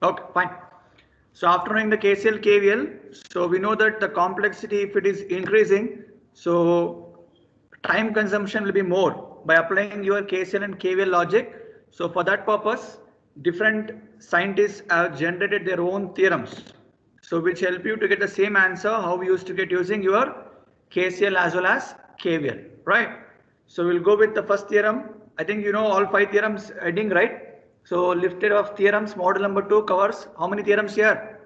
Okay, fine. So after knowing the KCL, KVL, so we know that the complexity, if it is increasing, so time consumption will be more by applying your KCL and KVL logic. So for that purpose, different scientists have generated their own theorems. So which help you to get the same answer how we used to get using your KCL as well as KVL, right? So we'll go with the first theorem. I think you know all 5 theorems heading, right? So lifted of theorems, model number 2 covers how many theorems here?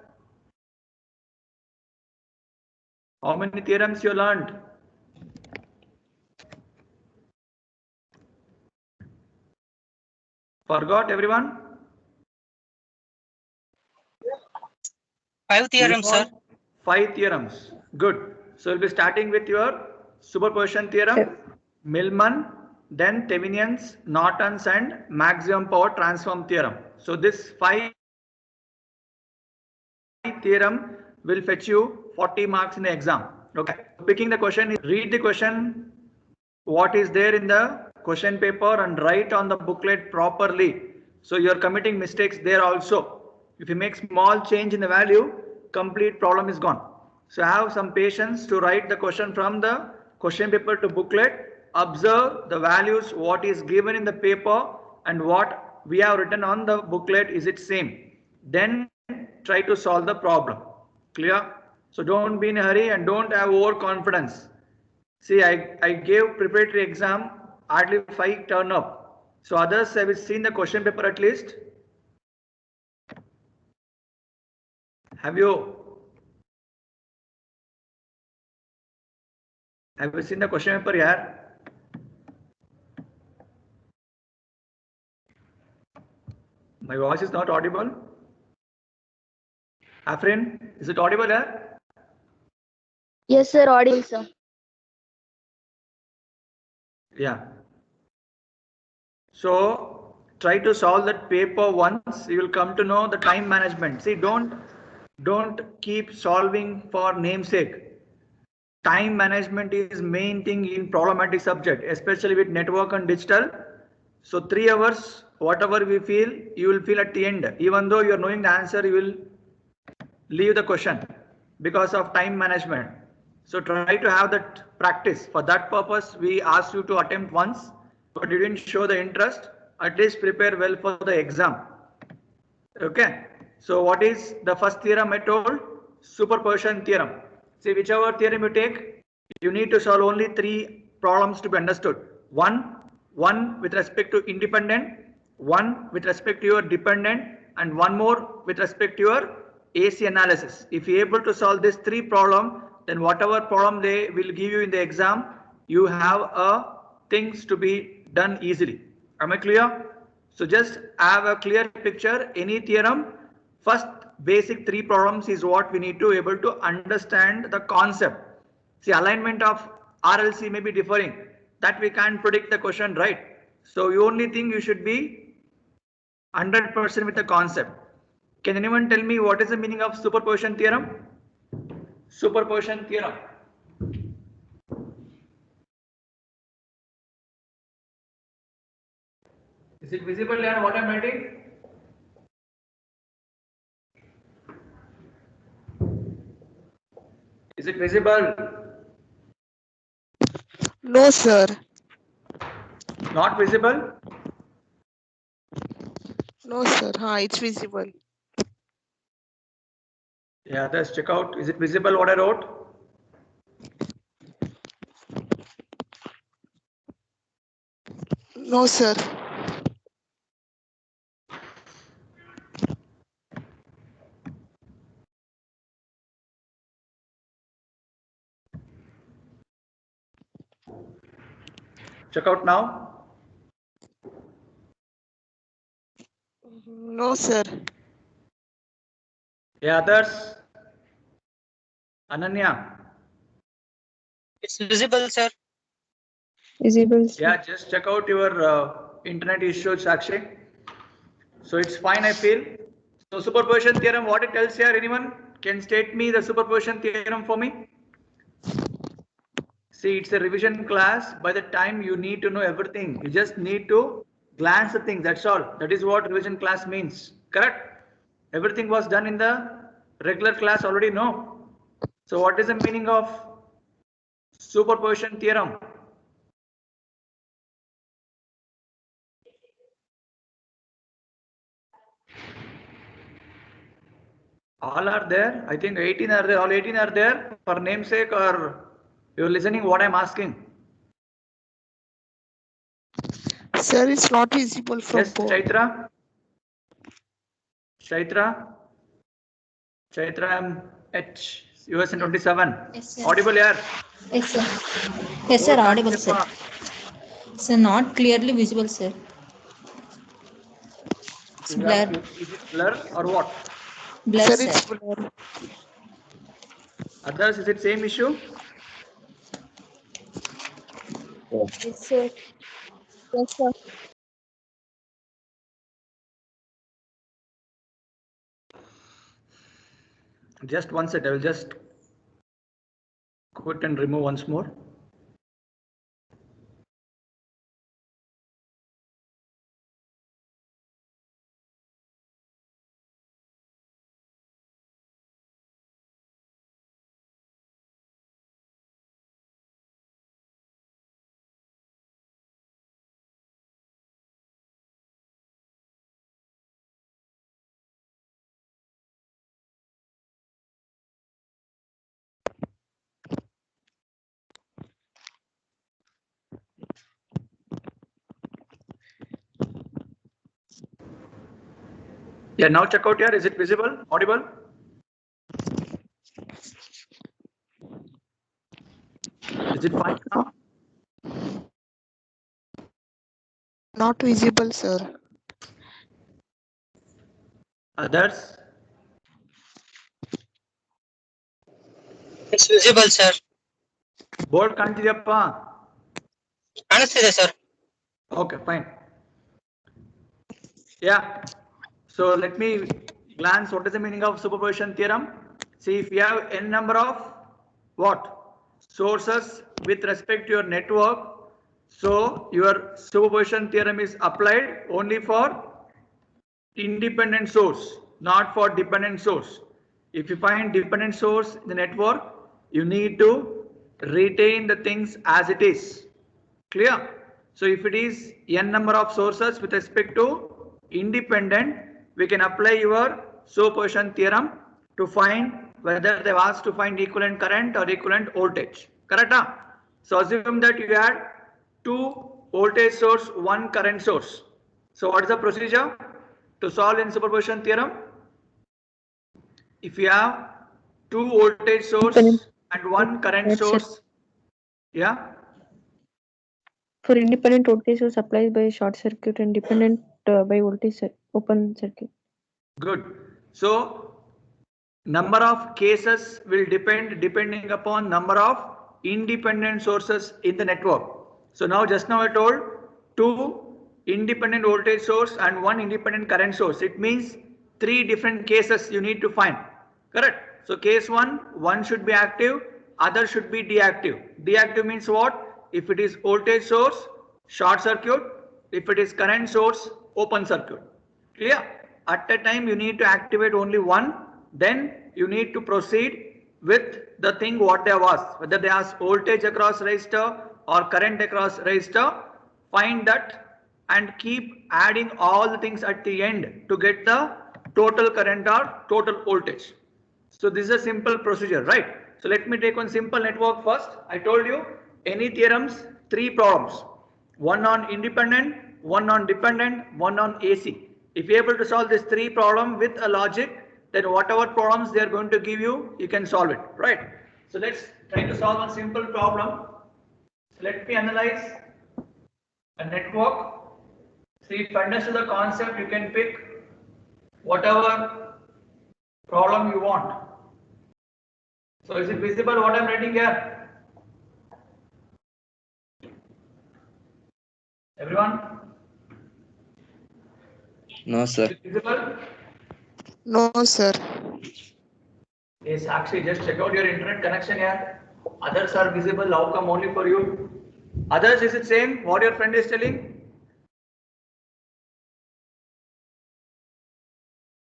How many theorems you learned? Forgot everyone? 5 theorems, sir. 5 theorems. Good. So we'll be starting with your superposition theorem, Millman, then Thevenin's, Norton's, and maximum power transform theorem. So this 5 theorem will fetch you 40 marks in the exam. Okay. Picking the question, read the question, what is there in the question paper, and write on the booklet properly. So you're committing mistakes there also. If you make small change in the value, complete problem is gone. So have some patience to write the question from the question paper to booklet. Observe the values, what is given in the paper and what we have written on the booklet, is it same? Then try to solve the problem. Clear? So don't be in a hurry and don't have overconfidence. See, I gave preparatory exam, hardly 5 turn up. So others have seen the question paper at least. Have you? Have you seen the question paper here? My voice is not audible. Afrin, is it audible here? Yes, sir. Audible, sir. Yeah. So try to solve that paper once. You will come to know the time management. See, don't keep solving for namesake. Time management is main thing in problematic subject, especially with network and digital. So 3 hours, whatever we feel, you will feel at the end. Even though you are knowing the answer, you will leave the question because of time management. So try to have that practice. For that purpose, we asked you to attempt once, but you didn't show the interest. At least prepare well for the exam. Okay. So what is the first theorem I told? Superposition theorem. See, whichever theorem you take, you need to solve only 3 problems to be understood. One with respect to independent, one with respect to your dependent, and one more with respect to your AC analysis. If you're able to solve these 3 problems, then whatever problem they will give you in the exam, you have things to be done easily. Am I clear? So just have a clear picture. Any theorem, first basic 3 problems is what we need to able to understand the concept. See, alignment of RLC may be differing. That we can't predict the question, right? So you only think you should be 100% with the concept. Can anyone tell me what is the meaning of superposition theorem? Superposition theorem. Is it visible here what I'm writing? Is it visible? No, sir. Not visible? No, sir. It's visible. Yeah, let's check out. Is it visible what I wrote? No, sir. Check out now. No, sir. Yeah, others. Ananya. It's visible, sir. Visible. Yeah, just check out your internet issues, Sakshi. So it's fine, I feel. So superposition theorem, what it tells here, anyone can state me the superposition theorem for me? See, it's a revision class. By the time you need to know everything, you just need to glance the things. That's all. That is what revision class means. Correct? Everything was done in the regular class already, no? So what is the meaning of superposition theorem? All are there. I think 18 are there. All 18 are there for namesake, or you're listening what I'm asking? Sir, it's not visible from Yes, board. Chaitra? Chaitra? Chaitra MH, US 27. Yes, sir. Audible here? Yes, sir. Yes, sir. Audible, sir. Sir, not clearly visible, sir. It's blur. Is it blur or what? Blur, Sir, sir. it's blur. Others, is it same issue? Yes, sir. Yes, sir. Just one set. I will just quit and remove once more. Yeah, now check out here. Is it visible? Audible? Is it fine now? Not visible, sir. Others? It's visible, sir. Board kantidyappa. Understood, sir. Okay, fine. Yeah. So let me glance. What is the meaning of superposition theorem? See, if you have n number of what? Sources with respect to your network, so your superposition theorem is applied only for independent source, not for dependent source. If you find dependent source in the network, you need to retain the things as it is. Clear? So if it is n number of sources with respect to independent, we can apply your superposition theorem to find whether they've asked to find equivalent current or equivalent voltage. Correct? Huh? So assume that you had two voltage source, one current source. So what is the procedure to solve in superposition theorem? If you have two voltage source and one current That's it. source, yeah. For independent voltage source applies by short circuit and dependent by voltage open circuit. Good. So number of cases will depend depending upon number of independent sources in the network. So now just now I told two independent voltage source and one independent current source. It means three different cases you need to find. Correct? So case one should be active, other should be deactive. Deactive means what? If it is voltage source, short circuit. If it is current source, open circuit. Clear? At a time you need to activate only one, then you need to proceed with the thing what they have asked. Whether they ask voltage across resistor or current across resistor, find that and keep adding all the things at the end to get the total current or total voltage. So this is a simple procedure, right? So let me take one simple network first. I told you any theorems, three problems. One on independent, one on dependent, one on AC. If you're able to solve this three problem with a logic, then whatever problems they are going to give you, you can solve it, right? So let's try to solve a simple problem. Let me analyze a network. See, if you understand the concept, you can pick whatever problem you want. So is it visible what I'm writing here? Everyone? No, sir. Is it visible? No, sir. Yes, actually just check out your internet connection here. Others are visible, how come only for you? Others, is it same what your friend is telling?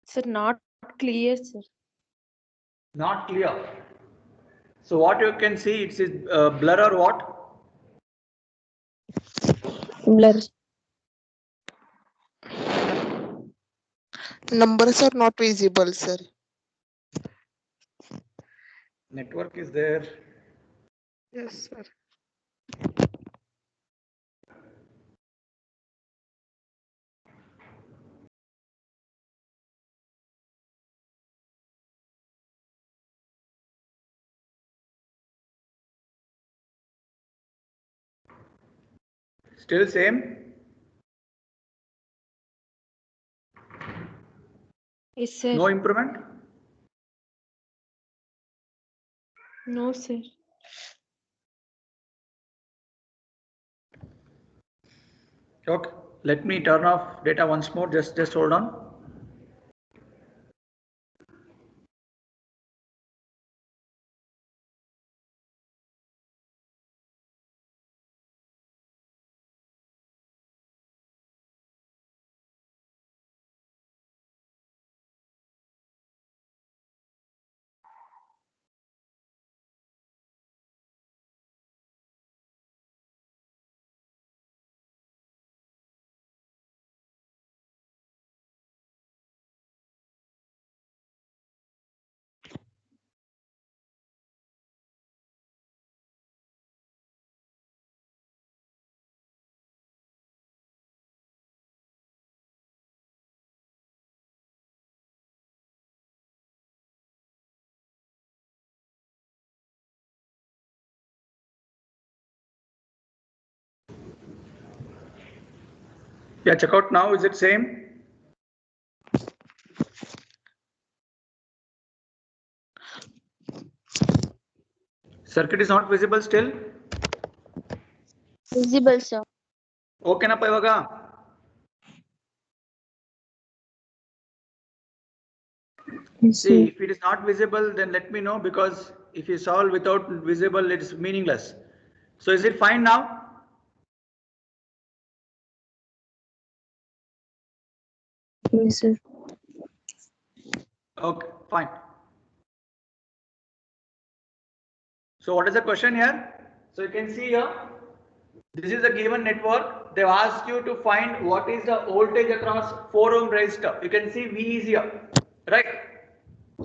Sir, not clear, sir. Not clear. So what you can see, it's blur or what? Blur. Numbers are not visible, sir. Network is there. Yes, sir. Still same? Yes, sir. No improvement? No, sir. Okay. Let me turn off data once more. Just hold on. Yeah, check out now. Is it same? Circuit is not visible still? Visible, sir. Okay, na ivaga? Yes, See, sir. if it is not visible, then let me know, because if you solve without visible, it's meaningless. So is it fine now? Yes, sir. Okay, fine. So what is the question here? So you can see here, this is a given network. They've asked you to find what is the voltage across 4 ohm resistor. You can see V is here, right?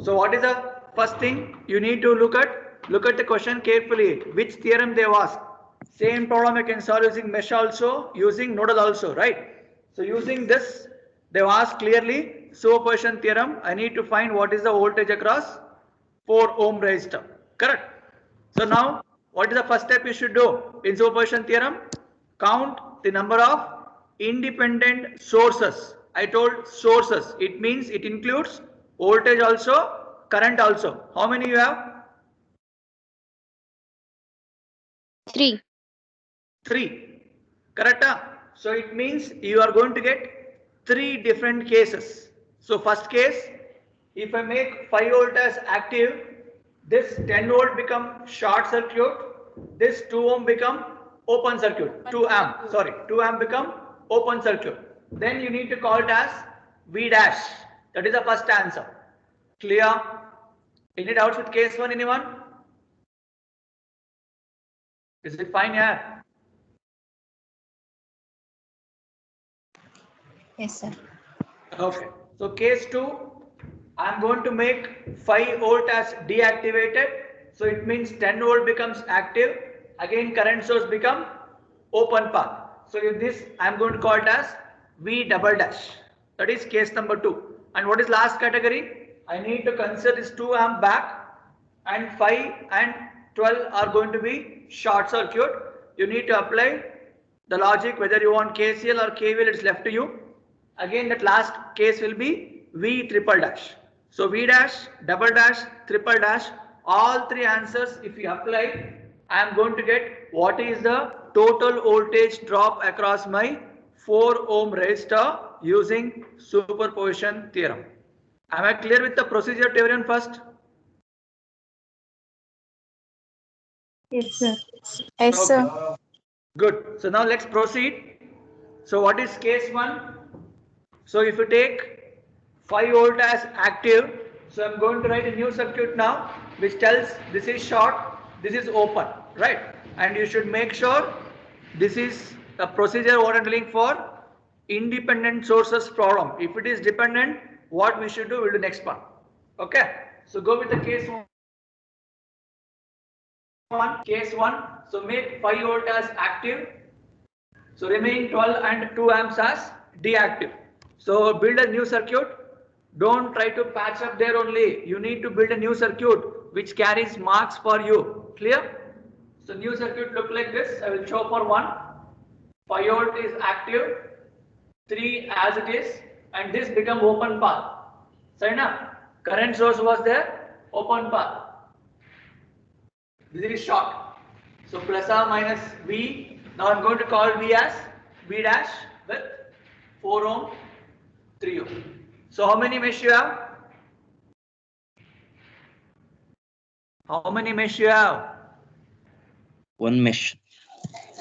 So what is the first thing you need to look at? Look at the question carefully. Which theorem they've asked? Same problem you can solve using mesh also, using nodal also, right? So using this, they've asked clearly superposition theorem. I need to find what is the voltage across 4 ohm resistor. Correct? So now, what is the first step you should do in superposition theorem? Count the number of independent sources. I told sources. It means it includes voltage also, current also. How many you have? 3. 3. Correct? So it means you are going to get 3 different cases. So first case, if I make 5 volt as active, this 10 volt become short circuit, this 2 ohm become open circuit, 2 amp, sorry, 2 amp become open circuit. Then you need to call it as V dash. That is the first answer. Clear? Any doubts with case 1, anyone? Is it fine here? Yes, sir. Okay. So case 2, I am going to make 5 volt as deactivated. So it means 10 volt becomes active. Again current source become open path. So in this I am going to call it as V double dash. That is case number 2. And what is last category? I need to consider this 2 amp back, and 5 and 12 are going to be short circuit. You need to apply the logic, whether you want KCL or KVL, it's left to you. Again, that last case will be V triple dash. So V dash, double dash, triple dash, all 3 answers if you apply, I am going to get what is the total voltage drop across my 4 ohm resistor using superposition theorem. Am I clear with the procedure to everyone first? Yes, sir. Yes, Okay. sir. Good. So now let's proceed. So what is case 1? So if you take 5 volt as active. So I'm going to write a new circuit now, which tells this is short, this is open, right? And you should make sure this is a procedure what I'm telling for independent sources problem. If it is dependent, what we should do, we'll do next one. Okay. So go with the case one. Case one. So make 5 volt as active. So remain 12 and 2 amps as deactive. So build a new circuit. Don't try to patch up there only. You need to build a new circuit which carries marks for you. Clear? So new circuit look like this. I will show for one. 5 volt is active, 3 as it is, and this become open path. So enough. Current source was there, open path. This is short. So plus or minus V. Now I'm going to call V as V dash with 4 ohm, 3 ohm. So how many mesh you have? How many mesh you have? One mesh.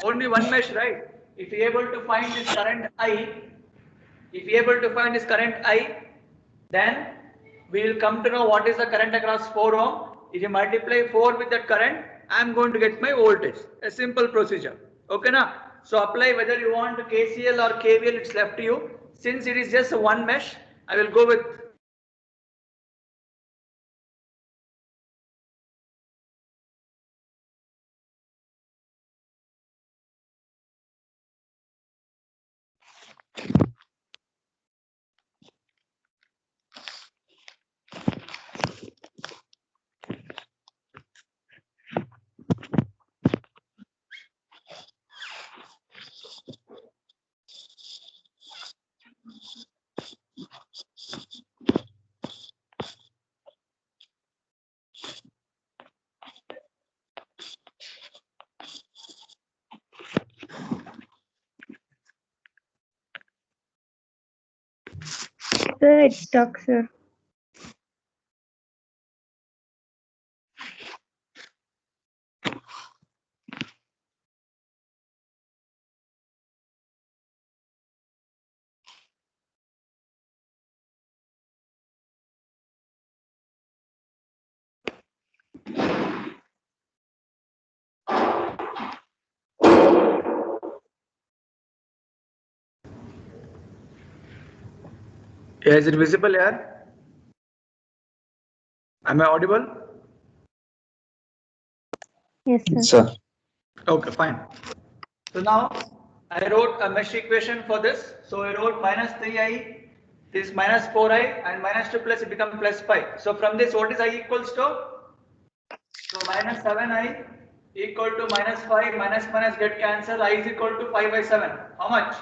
Only one mesh, right? If you are able to find this current I, then we will come to know what is the current across 4 ohm. If you multiply 4 with that current, I am going to get my voltage. A simple procedure. Okay now? So apply whether you want KCL or KVL, it's left to you. Since it is just one mesh, I will go with Sir, it's stuck, sir. Is it visible here? Am I audible? Yes, sir. Sir. Okay, fine. So now I wrote a mesh equation for this. So I wrote minus 3i, this is minus 4i, and minus 2 plus it becomes plus 5. So from this, what is I equals to? So minus 7i equal to minus 5, minus minus get cancelled, I is equal to 5 by 7. How much?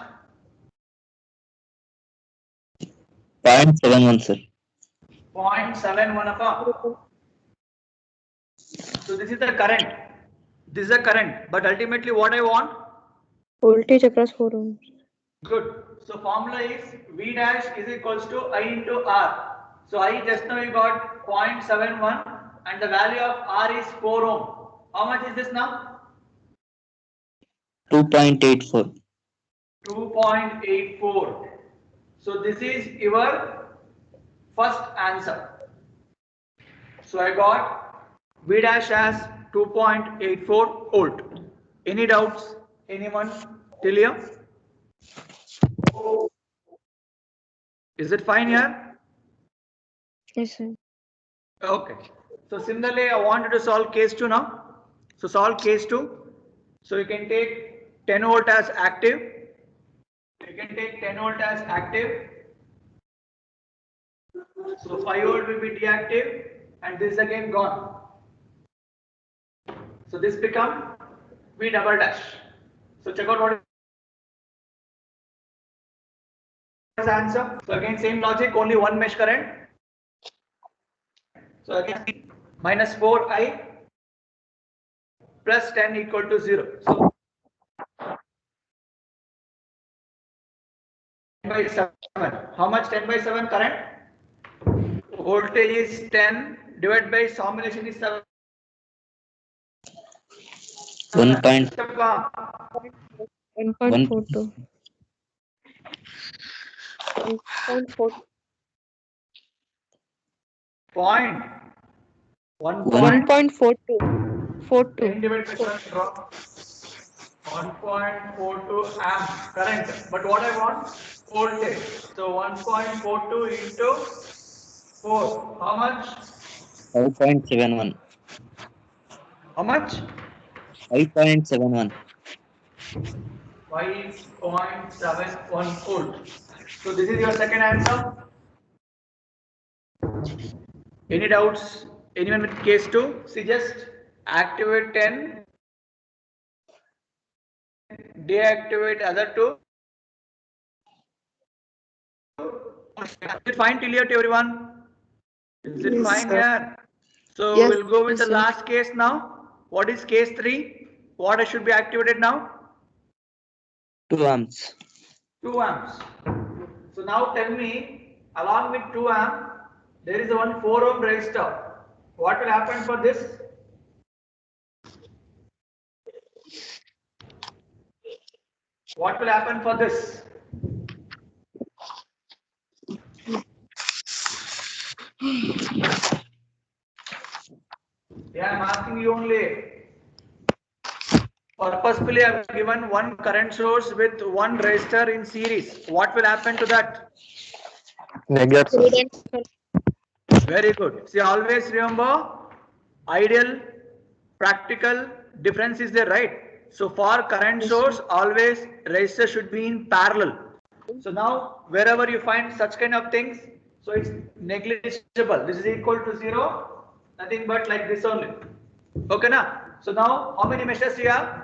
0.71, sir. 0.71 upon. So this is the current. This is the current. But ultimately what I want? Voltage across 4 ohms. Good. So formula is V dash is equals to I into R. So I just now you got 0.71 and the value of R is 4 ohm. How much is this now? 2.84. 2.84. So this is your first answer. So I got V dash as 2.84 volt. Any doubts? Anyone? Till here? Is it fine here? Yes, sir. Okay. So similarly, I wanted to solve case 2 now. So solve case 2. So you can take 10 volt as active. You can take 10 volt as active. So 5 volt will be deactive and this is again gone. So this become V double dash. So check out what is the answer. So again same logic, only one mesh current. So again minus 4i plus 10 equal to 0. So 10 by 7. How much 10 by 7 current? Voltage is 10 divided by summation is 7. 1.42. 1.4. Point. 1.42. 10 divided by 7 drop. 1.42 amps current. But what I want? Voltage. So 1.42 into 4. How much? 5.71. How much? 5.71. 5.71 volt. So this is your second answer. Any doubts? Anyone with case 2? See, just activate 10, deactivate other 2. Is it fine till here to everyone? Is it Yes, fine sir. here? So Yes. we'll go with Yes, the sir. last case now. What is case 3? What should be activated now? 2 amps. 2 amps. So now tell me, along with 2 amp, there is one 4 ohm resistor. What will happen for this? What will happen for this? Yeah, I'm asking you only. Purposefully, I have given one current source with one resistor in series. What will happen to that? Negate, sir. Very good. See, always remember, ideal, practical, difference is there, right? So for current source, always resistor should be in parallel. So now, wherever you find such kind of things, so it's negligible. This is equal to 0, nothing but like this only. Okay, na? So now, how many meshes you have?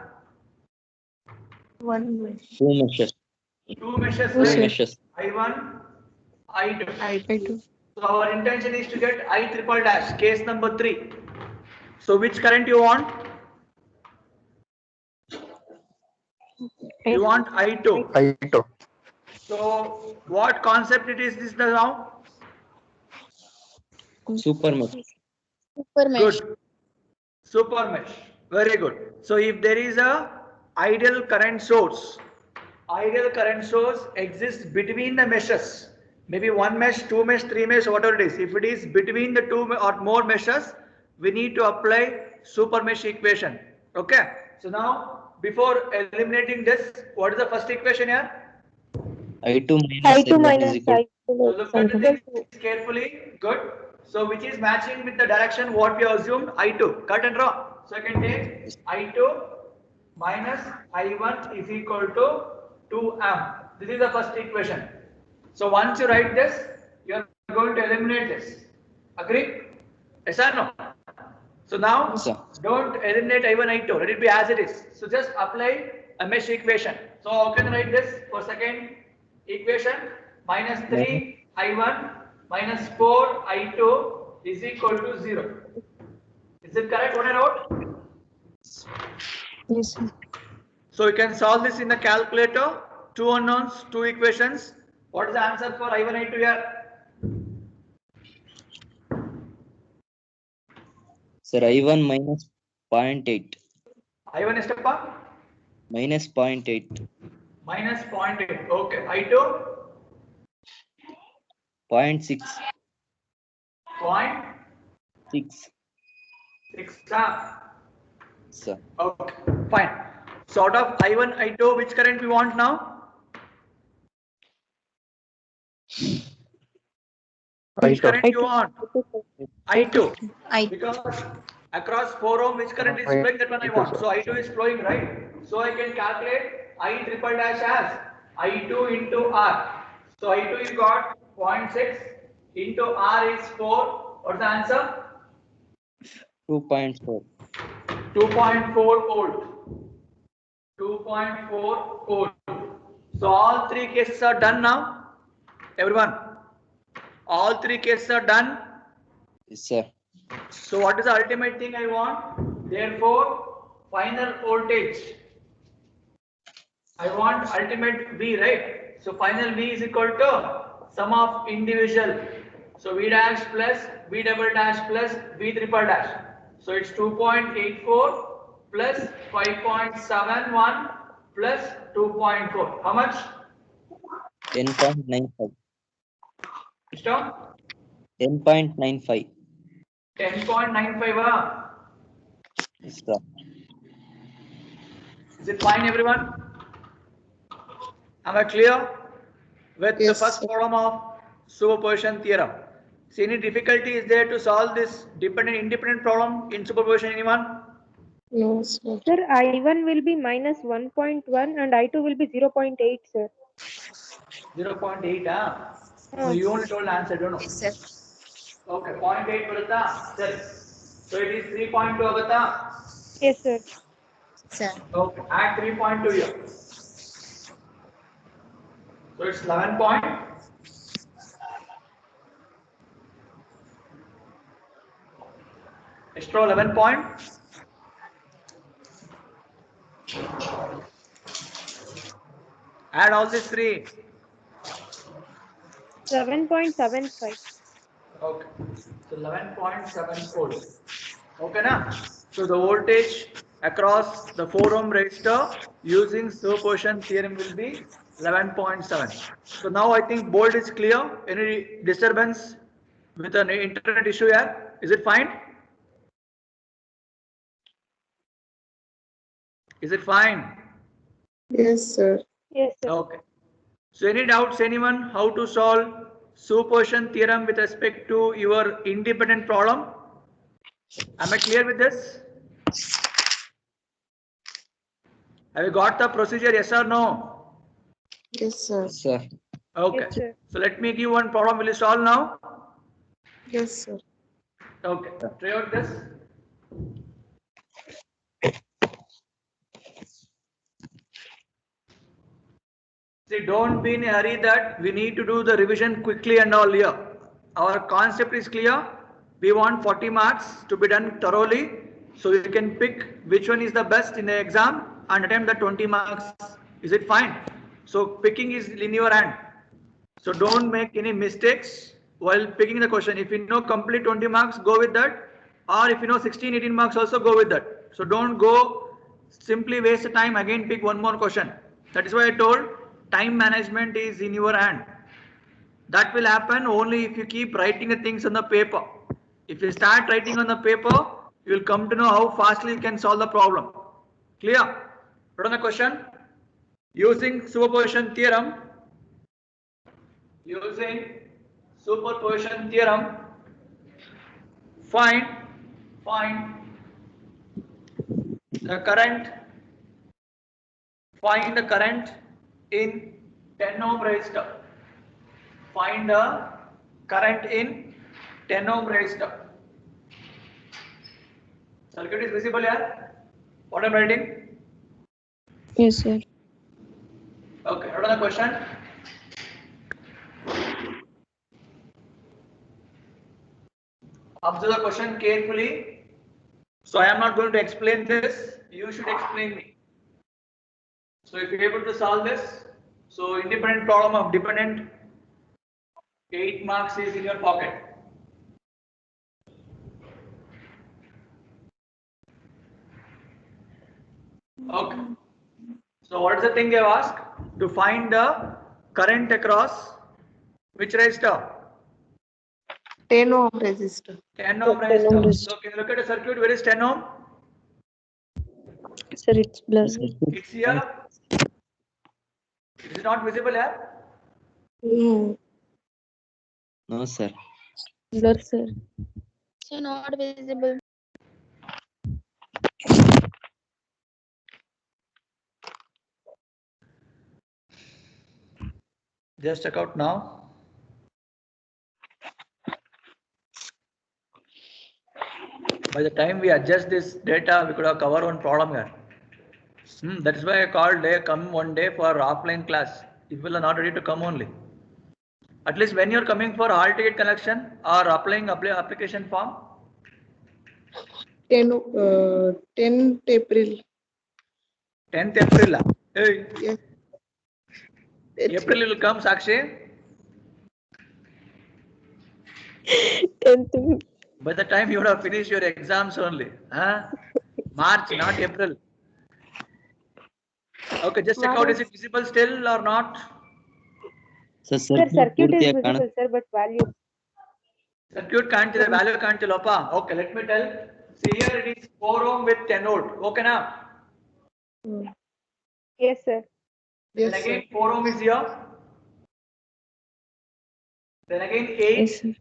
1 mesh. 2 meshes. 2 meshes, Two right? Two meshes. I1, I2. I2. So our intention is to get I triple dash, case number 3. So which current you want? You want I2. I2. So what concept it is this now? Super mesh. Good. Super mesh. Very good. So if there is a ideal current source exists between the meshes. Maybe 1 mesh, 2 mesh, 3 mesh, whatever it is. If it is between the 2 or more meshes, we need to apply super mesh equation. Okay. So now, before eliminating this, what is the first equation here? I2 minus I2 I1 is minus equal to So look at the things carefully. Good. So which is matching with the direction what we assumed I2. Cut and draw. So I can take I2 minus I1 is equal to 2 amp. This is the first equation. So once you write this, you are going to eliminate this. Agree? Yes or no? So now, Yes, sir. don't eliminate I1, I2. Let it be as it is. So just apply a mesh equation. So how can I write this for second equation? Minus 3 I1 minus 4 I2 is equal to 0. Is it correct what I wrote? Yes, sir. So you can solve this in the calculator. 2 unknowns, 2 equations. What is the answer for I1, I2 here? Sir, I1 minus 0.8. I1 is step up? Minus 0.8. Minus 0.8. Okay. I2? 0.6. 0.6. 6. Sir. Okay. Fine. So out of I1, I2, which current we want now? Which I2. current you want? I2. I Because across 4 ohm, which current is flowing? That one I I2, want. sir. So I2 is flowing, right? So I can calculate I triple dash as I2 into R. So I2 you got 0.6 into R is 4. What's the answer? 2.4. 2.4 volt. 2.4 volt. So all 3 cases are done now. Everyone, all 3 cases are done. Yes, sir. So what is the ultimate thing I want? Therefore, final voltage. I want ultimate V, right? So final V is equal to sum of individual. So V dash plus V double dash plus V triple dash. So it's 2.84 plus 5.71 plus 2.4. How much? 10.95. Mr. 10.95. 10.95. Yes, sir. Is it fine, everyone? Am I clear with the Yes, first sir. problem of superposition theorem? See, any difficulty is there to solve this dependent independent problem in superposition? Anyone? No, sir. Sir, I1 will be minus 1.1 and I2 will be 0.8, sir. 0.8. No, you only told answer. Don't know. Yes, sir. Okay, 0.8 ಬರುತ್ತಾ? ಸರಿ. So it is 3.2 ಆಗುತ್ತಾ? Yes, sir. Sir. Okay, add 3.2 here. So it's 11 point. Extra 11 point. Add all these three. 7.75. Okay, so 11.74. Okay, na? So the voltage across the 4 ohm resistor using superposition theorem will be 11.7. So now I think board is clear. Any disturbance with an internet issue here? Is it fine? Is it fine? Yes, sir. Yes, sir. Okay. So any doubts, anyone, how to solve superposition theorem with respect to your independent problem? Am I clear with this? Have you got the procedure, yes or no? Yes, sir. Yes, sir. Okay. Yes, sir. So let me give one problem. Will you solve now? Yes, sir. Okay. Try out this. See, don't be in a hurry that we need to do the revision quickly and all here. Our concept is clear. We want 40 marks to be done thoroughly. So you can pick which one is the best in the exam and attempt the 20 marks. Is it fine? So picking is in your hand. So don't make any mistakes while picking the question. If you know complete 20 marks, go with that. Or if you know 16, 18 marks, also go with that. So don't go simply waste the time again pick one more question. That is why I told time management is in your hand. That will happen only if you keep writing the things on the paper. If you start writing on the paper, you will come to know how fastly you can solve the problem. Clear? Put on the question. Using superposition theorem, find the current, find the current in 10 ohm resistor. Find the current in 10 ohm resistor. Circuit is visible here. What I'm writing? Yes, sir. Okay, what are the question? Observe the question carefully. So I am not going to explain this. You should explain me. So if you're able to solve this, so independent problem of dependent, 8 marks is in your pocket. Okay. So what is the thing they have asked? To find the current across which resistor? 10 ohm resistor. 10 ohm 10 ohm resistor. resistor. So can you look at a circuit? Where is 10 ohm? Sir, it's blurred. It's here. It is not visible here. No. No, sir. Blur, sir. So not visible. Just check out now. By the time we adjust this data, we could have covered one problem here. That is why I called day come one day for offline class. If people are not ready to come only. At least when you're coming for hall ticket collection or applying application form. 10th April. 10th April. Hey, Yes. April will come, Sakshi. 10th. By the time you would have finished your exams only. March, not April. Okay, just check out, is it visible still or not? Sir, Sir, circuit is ಪೂರ್ತಿಯಾಗಿ visible, sir, but value. Circuit ಕಾಣ್ತಿದೆ, value ಕಾಣ್ತಿಲ್ಲಪ್ಪ. Okay, let me tell. See here it is 4 ohm with 10 volt. Okay na? Yes, sir. Yes, Then again sir. 4 ohm is here. Then again 8 Yes, sir.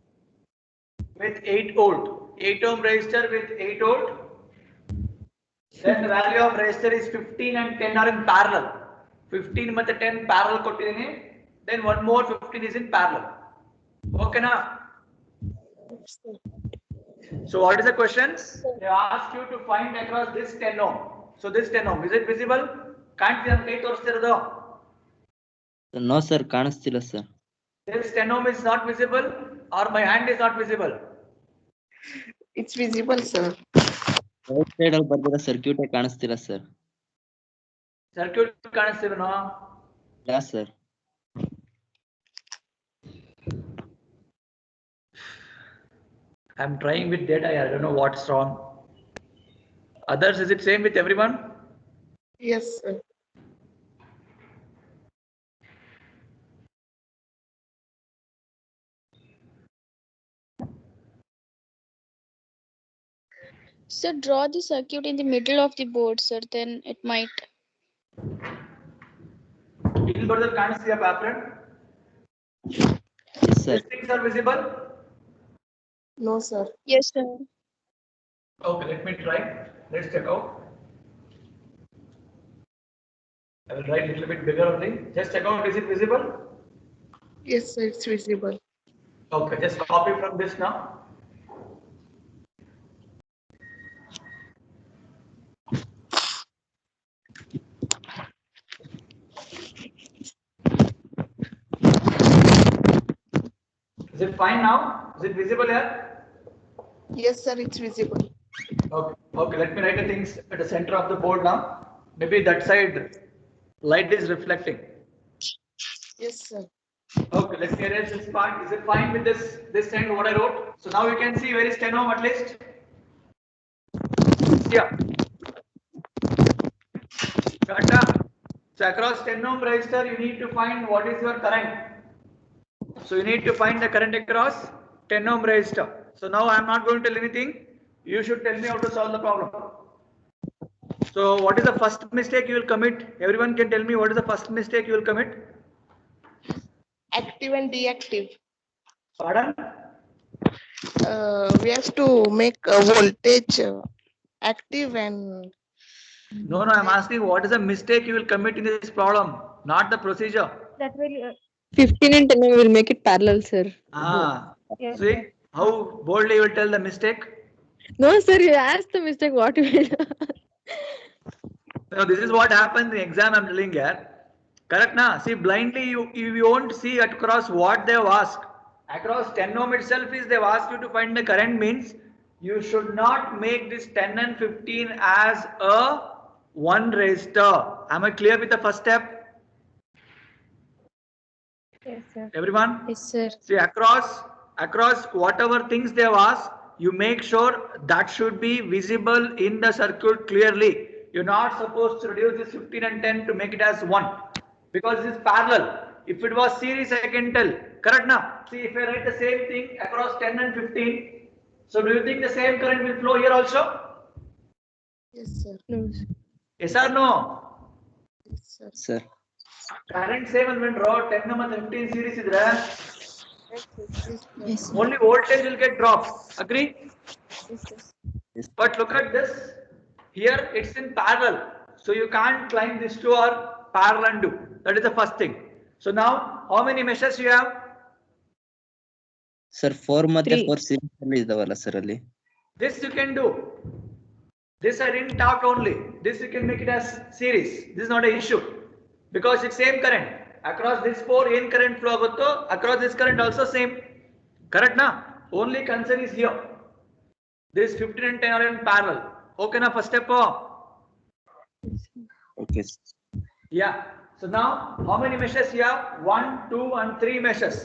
with 8 volt. 8 ohm resistor with 8 volt. Then the value of resistor is 15 and 10 are in parallel. 15 ಮತ್ತೆ 10 parallel ಕೊಟ್ಟಿದ್ದೀನಿ. Then one more 15 is in parallel. Okay na? So what is the question? They ask you to find across this 10 ohm. So this 10 ohm, is it visible? ಕಾಣ್ತಿದೆ ಅಂತ ಕೈ ತೋರಿಸ್ತಿರೋದು. No sir, ಕಾಣಿಸ್ತಿಲ್ಲ sir. This 10 ohm is not visible or my hand is not visible? It's visible, sir. Right side ಅಲ್ಲಿ ಬರ್ದಿರೋ circuit ಕಾಣಿಸ್ತಿಲ್ಲ sir. Circuit ಕಾಣಿಸ್ತಿರೋನೋ? ಇಲ್ಲ sir. I'm trying with data. I don't know what's wrong. Others, is it same with everyone? Yes, sir. Sir, draw the circuit in the middle of the board, sir. Then it might. ಇಲ್ಲಿ ಬರ್ದಲ್ಲಿ ಕಾಣಿಸ್ತಿದೆಯಾ pattern? Yes sir. These things are visible? No, sir. Yes, sir. Okay, let me try. Let's check out. I will write a little bit bigger only. Just check out, is it visible? Yes, sir. It's visible. Okay, just copy from this now. Is it fine now? Is it visible here? Yes, sir. It's visible. Okay, okay, let me write the things at the center of the board now. Maybe that side light is reflecting. Yes, sir. Okay, let me erase this part. Is it fine with this end what I wrote? So now you can see where is 10 ohm at least. Yeah. Gata. So across 10 ohm resistor you need to find what is your current. So you need to find the current across 10 ohm resistor. So now I am not going to tell anything. You should tell me how to solve the problem. So what is the first mistake you will commit? Everyone can tell me what is the first mistake you will commit? Active and deactive. Pardon? We have to make a voltage active and No, I'm asking what is the mistake you will commit in this problem, not the procedure. That will 15 and 10 will make it parallel, sir. Yes, See sir. how boldly you will tell the mistake. No, sir, you asked the mistake. What you will do? Now this is what happens in exam. I'm telling you. Correct na? See blindly you won't see across what they have asked. Across 10 ohm itself is they've asked you to find the current means you should not make this 10 and 15 as a one resistor. Am I clear with the first step? Yes, sir. Everyone? Yes, sir. See across whatever things they have asked, you make sure that should be visible in the circuit clearly. You're not supposed to reduce this 15 and 10 to make it as 1 because this is parallel. If it was series, I can tell. Correct now? See, if I write the same thing across 10 and 15, so do you think the same current will flow here also? yes, sir. No, sir. Yes or no? Yes, sir. Sir. Current same and when draw 10 and 15 series is there, Yes, sir. Yes, sir. only voltage will get dropped. Agree? Yes, sir. But look at this. Here it's in parallel. So you can't climb these two or parallel and do. That is the first thing. So now how many meshes you have? Sir 4 ಮತ್ತೆ 3. 4 series ಅಲ್ಲಿ ಇದಾವಲ್ಲ sir ಅಲ್ಲಿ. This you can do. This I didn't talk only. This you can make it as series. This is not an issue. Because it's same current. Across this 4 in current flow agutto, across this current also same. Correct na? Only concern is here. This 15 and 10 are in parallel. Okay na first step? Okay. Yeah. So now how many meshes you have? 1, 2 and 3 meshes.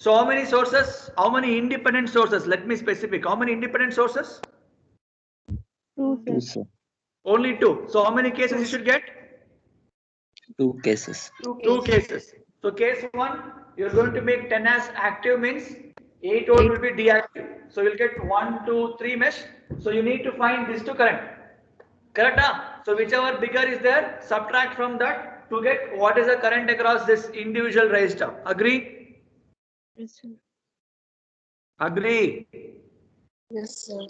So how many sources? How many independent sources? Let me specific. How many independent sources? 2 sir. Only 2. So how many cases you should get? 2 cases. 2 cases. So case 1, you're going to make 10 as active means 8 volt will be deactive. So you'll get 1, 2, 3 mesh. So you need to find these two current. Correct? So whichever bigger is there, subtract from that to get what is the current across this individual resistor. Agree? Yes, sir. Agree? Yes, sir.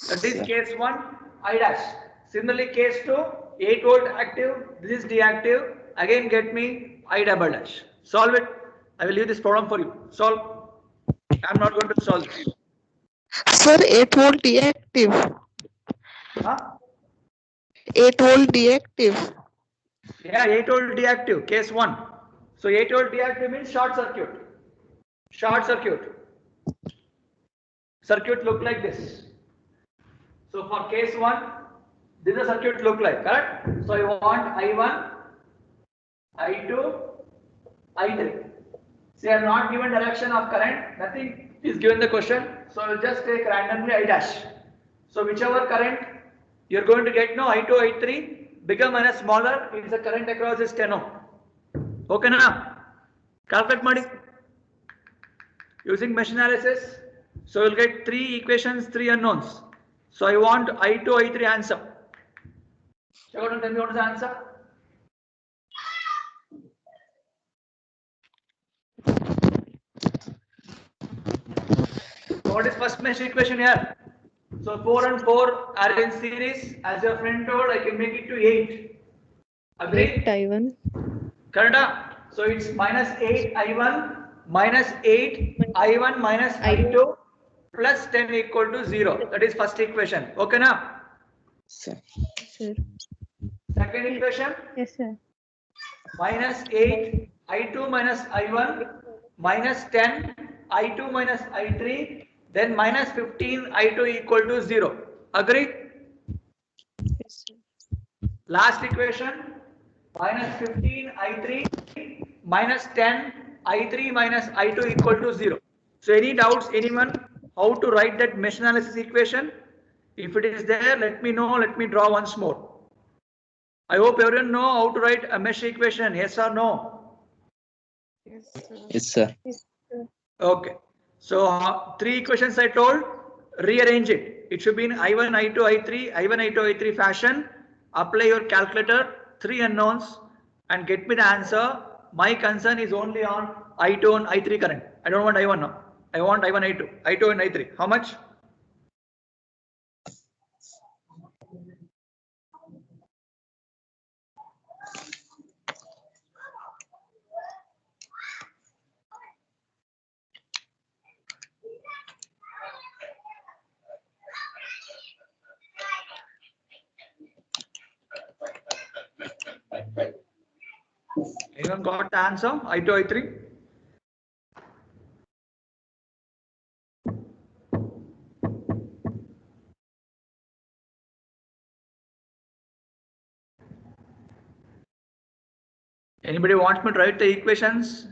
That is case 1, I dash. Similarly, case 2, 8 volt active, this is deactive. Again, get me I double dash. Solve it. I will leave this problem for you. Solve. I am not going to solve this. Sir, 8 volt deactive. Huh? 8 volt deactive. Yeah, 8 volt deactive, case 1. So 8 volt deactive means short circuit. Short circuit. Circuit look like this. So for case 1, this is a circuit look like, correct? So I want I1, I2, I3. See, I am not given direction of current, nothing is given the question. So I will just take randomly I dash. So whichever current you are going to get, no, I2, I3, bigger minus smaller, it is the current across is 10 ohm. Okay, na? Calculate madi. Using mesh analysis, so you'll get 3 equations, 3 unknowns. So I want I2, I3 answer. Check out and tell me what is the answer. So what is first mesh equation here? So 4 and 4 are in series. As your friend told, I can make it to 8. Agree? I1. Correct? So it's minus 8 I1 minus 8 I1 minus I2 plus 10 equal to 0. That is first equation. Okay, na? Sir. Sir. Second equation, Yes, sir. minus 8 I2 minus I1 minus 10 I2 minus I3, then minus 15 I2 equal to 0. Agree? Yes, sir. Last equation, minus 15 I3 minus 10 I3 minus I2 equal to 0. So any doubts, anyone, how to write that mesh analysis equation? If it is there, let me know. Let me draw once more. I hope everyone know how to write a mesh equation. Yes or no? Yes, sir. Yes, sir. Okay. So 3 equations I told. Rearrange it. It should be in I1, I2, I3, I1, I2, I3 fashion. Apply your calculator. 3 unknowns and get me the answer. My concern is only on I2 and I3 current. I don't want I1 now. I want I1, I2, I2 and I3. How much? Anyone got the answer? I2, I3? Anybody wants me to write the equations?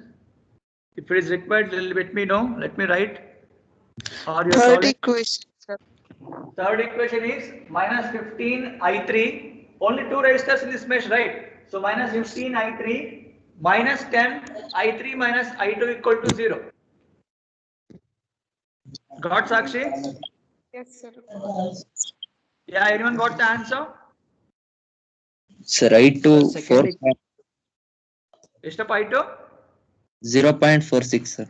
If it is required, let me know. Let me write. Or you're Third solving. equation, sir. Third equation is minus 15 I3. Only 2 resistors in this mesh, right? So minus 15 I3 minus 10 I3 minus I2 equal to 0. Got Sakshi? Yes, sir. Yeah, anyone got the answer? Sir, I2 4. Estep I2? 0.46, sir.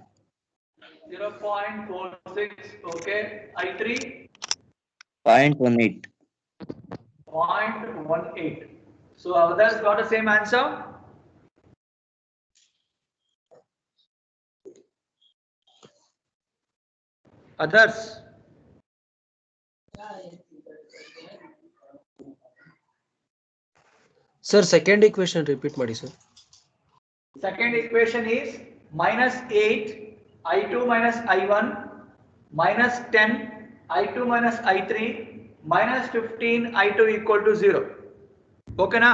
0.46. Okay. I3? 0.18. 0.18. So others got the same answer? Others? Sir, second equation repeat ಮಾಡಿ sir. Second equation is minus 8 I2 minus I1 minus 10 I2 minus I3 minus 15 I2 equal to 0. Okay na?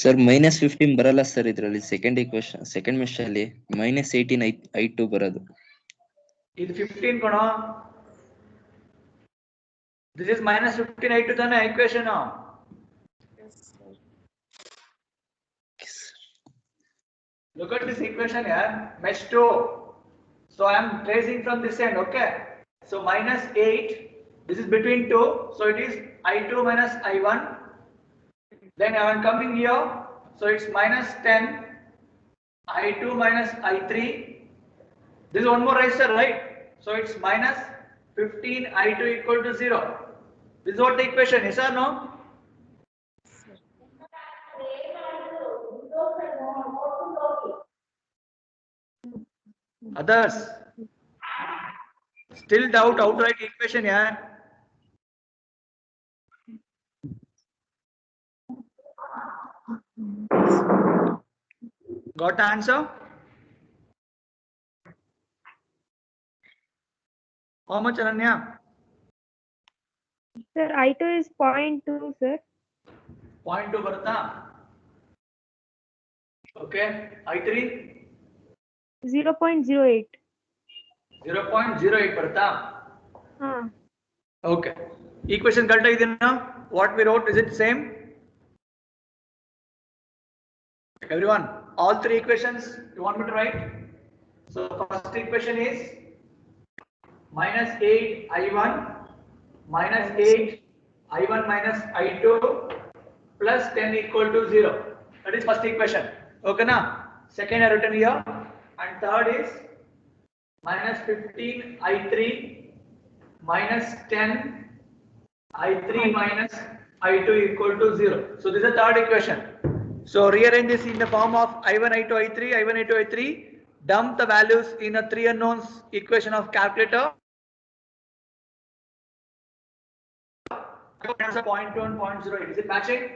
Sir, minus 15 ಬರಲ್ಲ sir ಇದರಲ್ಲಿ second equation second mesh ಅಲ್ಲಿ minus 18 I2 ಬರೋದು. ಇದು 15 kono. This is minus 15 I2 than equation now. Look at this equation here, mesh 2. So I am tracing from this end, okay? So minus 8, this is between 2, so it is I2 minus I1. Then I am coming here, so it's minus 10, I2 minus I3. This is one more resistor, right? So it's minus 15 I2 equal to 0. This is what the equation is, or no? Others? Still doubt outright equation, yeah? Got the answer? How much, Ananya? Sir, I2 is 0.2, sir. 0.2 barta. Okay, I3? 0.08. 0.08 barta. Ah, Okay. Equation correct idena? What we wrote, is it same? Everyone, all three equations you want me to write? So first equation is minus 8 I1 minus 8 I1 minus I2 plus 10 equal to 0. That is first equation. Okay na? Second I written here, and third is minus 15 I3 minus 10 I3 minus I2 equal to 0. So this is the third equation. So rearrange this in the form of I1, I2, I3, I1, I2, I3. Dump the values in a 3 unknowns equation of calculator. Answer 0.2 and 0.08. Is it matching?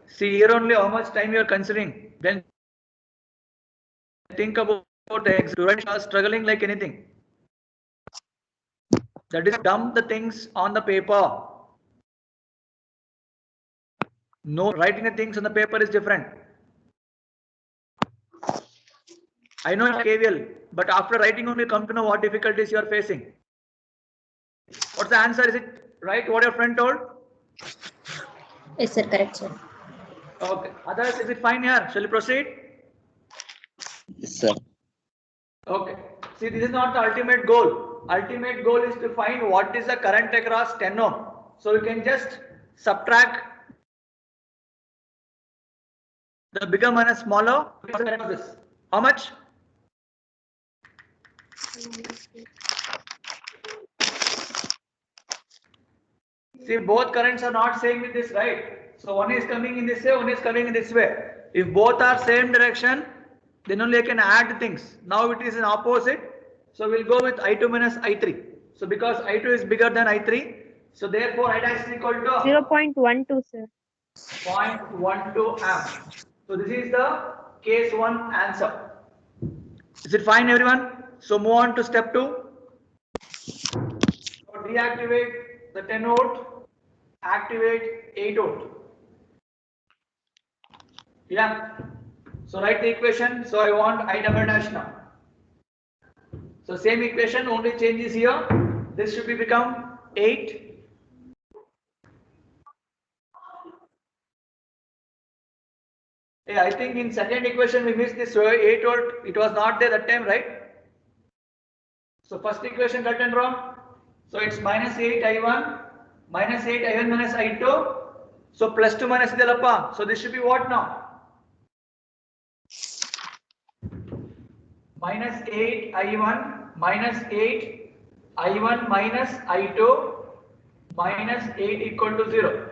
See here only how much time you are considering. Then think about the students are struggling like anything. That is, dump the things on the paper. No, writing the things on the paper is different. I know KVL, but after writing only come to know what difficulties you are facing. What's the answer? Is it right? What your friend told? Yes, sir. Correct, sir. Okay. Others, is it fine here? Shall we proceed? Yes, sir. Okay. See, this is not the ultimate goal. Ultimate goal is to find what is the current across 10 ohm. So you can just subtract the bigger minus smaller. How much? See, both currents are not same in this, right? So one is coming in this way, one is coming in this way. If both are same direction, then only I can add things. Now it is in opposite. So we'll go with I2 minus I3. So because I2 is bigger than I3, so therefore I dash is equal to 0.12, sir. 0.12 amp. So this is the case 1 answer. Is it fine, everyone? So move on to step 2. So deactivate the 10 volt, activate 8 volt. Yeah. So write the equation. So I want I double dash now. So same equation, only change is here. This should be become 8. Yeah, I think in second equation we missed this 8 volt. It was not there that time, right? So first equation got and wrong. So it's minus 8 I1 minus 8 I1 minus I2. So plus 2 minus idalappa. So this should be what now? Minus 8 I1 minus 8 I1 minus I2 minus 8 equal to 0.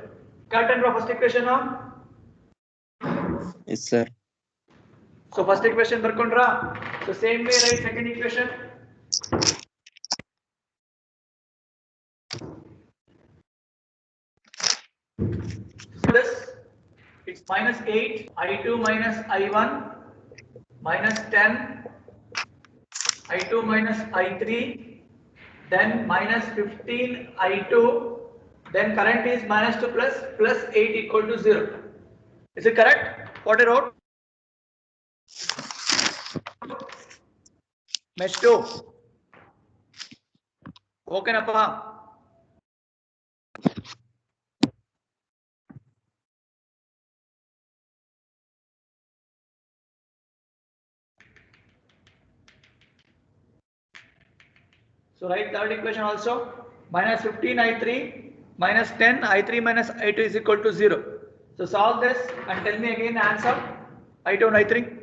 Cut and draw first equation now. Yes, sir. So first equation barkondra. So same way write second equation. So this, it's minus 8 I2 minus I1 minus 10 I2 minus I3, then minus 15 I2, then current is minus to plus 8 equal to 0. Is it correct? What I wrote? Mesh 2. Okay, Napa. So write third equation also. Minus 15 I3 minus 10 I3 minus I2 is equal to 0. So solve this and tell me again the answer. I2 and I3.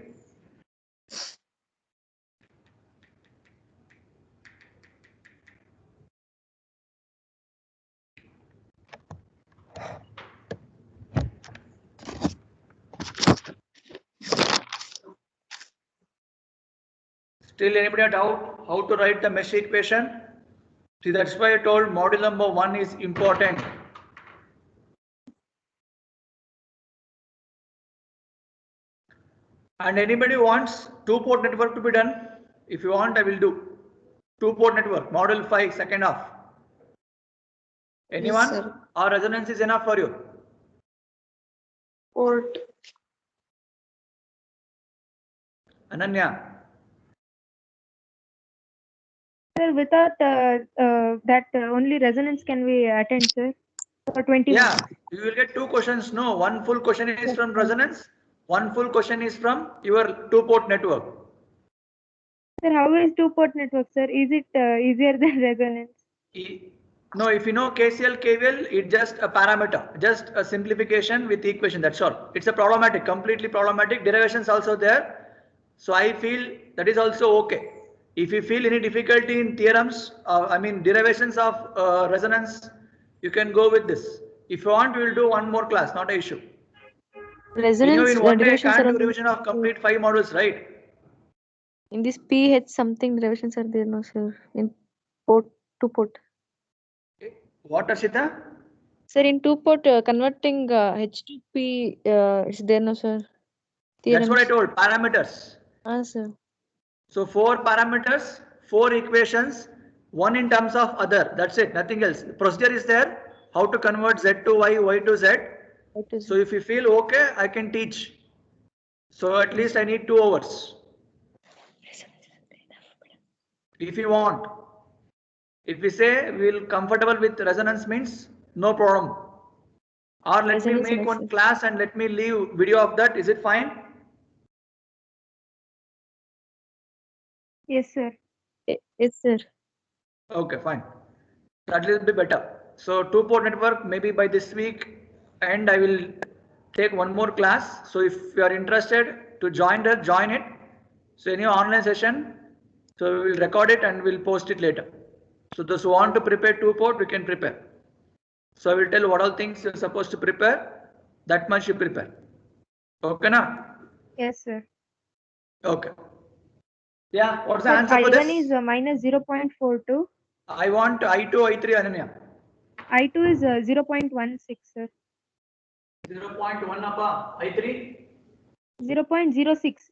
Still anybody have doubt how to write the mesh equation? See, that's why I told module number 1 is important. And anybody wants two-port network to be done? If you want, I will do. Two-port network, model 5, second half. Anyone? sir. Or resonance is enough for you? Port. Ananya? Sir, without that, only resonance can we attend, sir, for 20 Yeah, marks. you will get two questions. No, one full question is from resonance. One full question is from your two-port network. Sir, how is two-port network, sir? Is it easier than resonance? No, if you know KCL, KVL, it's just a parameter, just a simplification with equation. That's all. It's a problematic, completely problematic. Derivations also there. So I feel that is also okay. If you feel any difficulty in theorems, derivations of resonance, you can go with this. If you want, we will do one more class, not an issue. Resonance In one day, I derivations can't are do on revision of complete 5 modules, right? in this PH something derivations are there, no sir, in port to port. What, Ashita? Sir, in two port converting H to P is there, no sir? That's what I Theorems. told, parameters. Ah, sir. So 4 parameters, 4 equations, one in terms of other. That's it, nothing else. The procedure is there, how to convert Z to Y, Y to Z. Right to So Z. if you feel okay, I can teach. So at least I need 2 hours. If you want. If we say we'll comfortable with resonance means no problem. Or let me Resonance make yes, one sir. class and let me leave video of that. Is it fine? Yes, sir. Yes, sir. Okay, fine. That will be better. So two-port network, maybe by this week, and I will take one more class. So if you are interested to join that, join it. So any online session, so we will record it and we'll post it later. So those who want to prepare two-port, we can prepare. So I will tell what all things you're supposed to prepare. That much you prepare. Okay, na? Yes, sir. Okay. Yeah, what's the Sir, answer for I1 this? is minus 0.42. I want I2, I3, Ananya. I2 is 0.16, sir. 0.1 apa, I3? 0.06.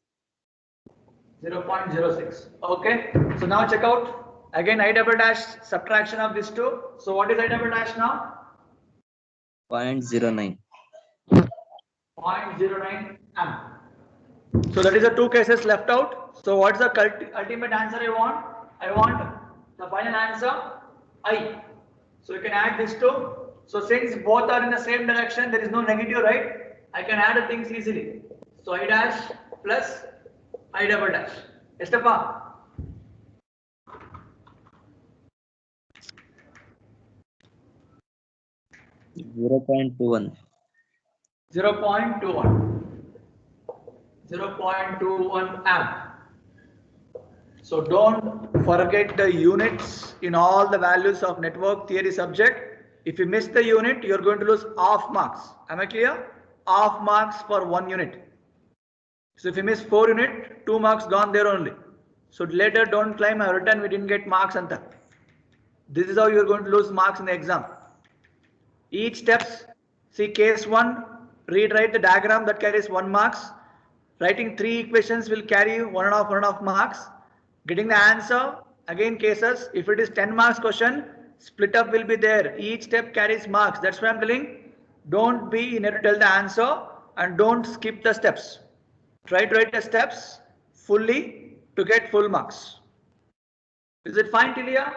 0.06. Okay. So now check out. Again, I double dash subtraction of these two. So what is I double dash now? 0.09. 0.09 amp. So that is the two cases left out. So what's the ultimate answer I want? I want the final answer I. So you can add these two. So since both are in the same direction, there is no negative, right? I can add the things easily. So I dash plus I double dash. Estefa? 0.21. 0.21 amp. So don't forget the units in all the values of network theory subject. If you miss the unit, you're going to lose half marks. Am I clear? Half marks for 1 unit. So if you miss 4 unit, 2 marks gone there only. So later don't claim I written we didn't get marks and that. This is how you're going to lose marks in the exam. Each steps, see case 1, rewrite the diagram that carries 1 marks. Writing 3 equations will carry 1.5 marks. Getting the answer, again cases, if it is 10 marks question, split up will be there. Each step carries marks. That's why I'm telling, don't be in here to tell the answer and don't skip the steps. Try to write the steps fully to get full marks. Is it fine, Tilia?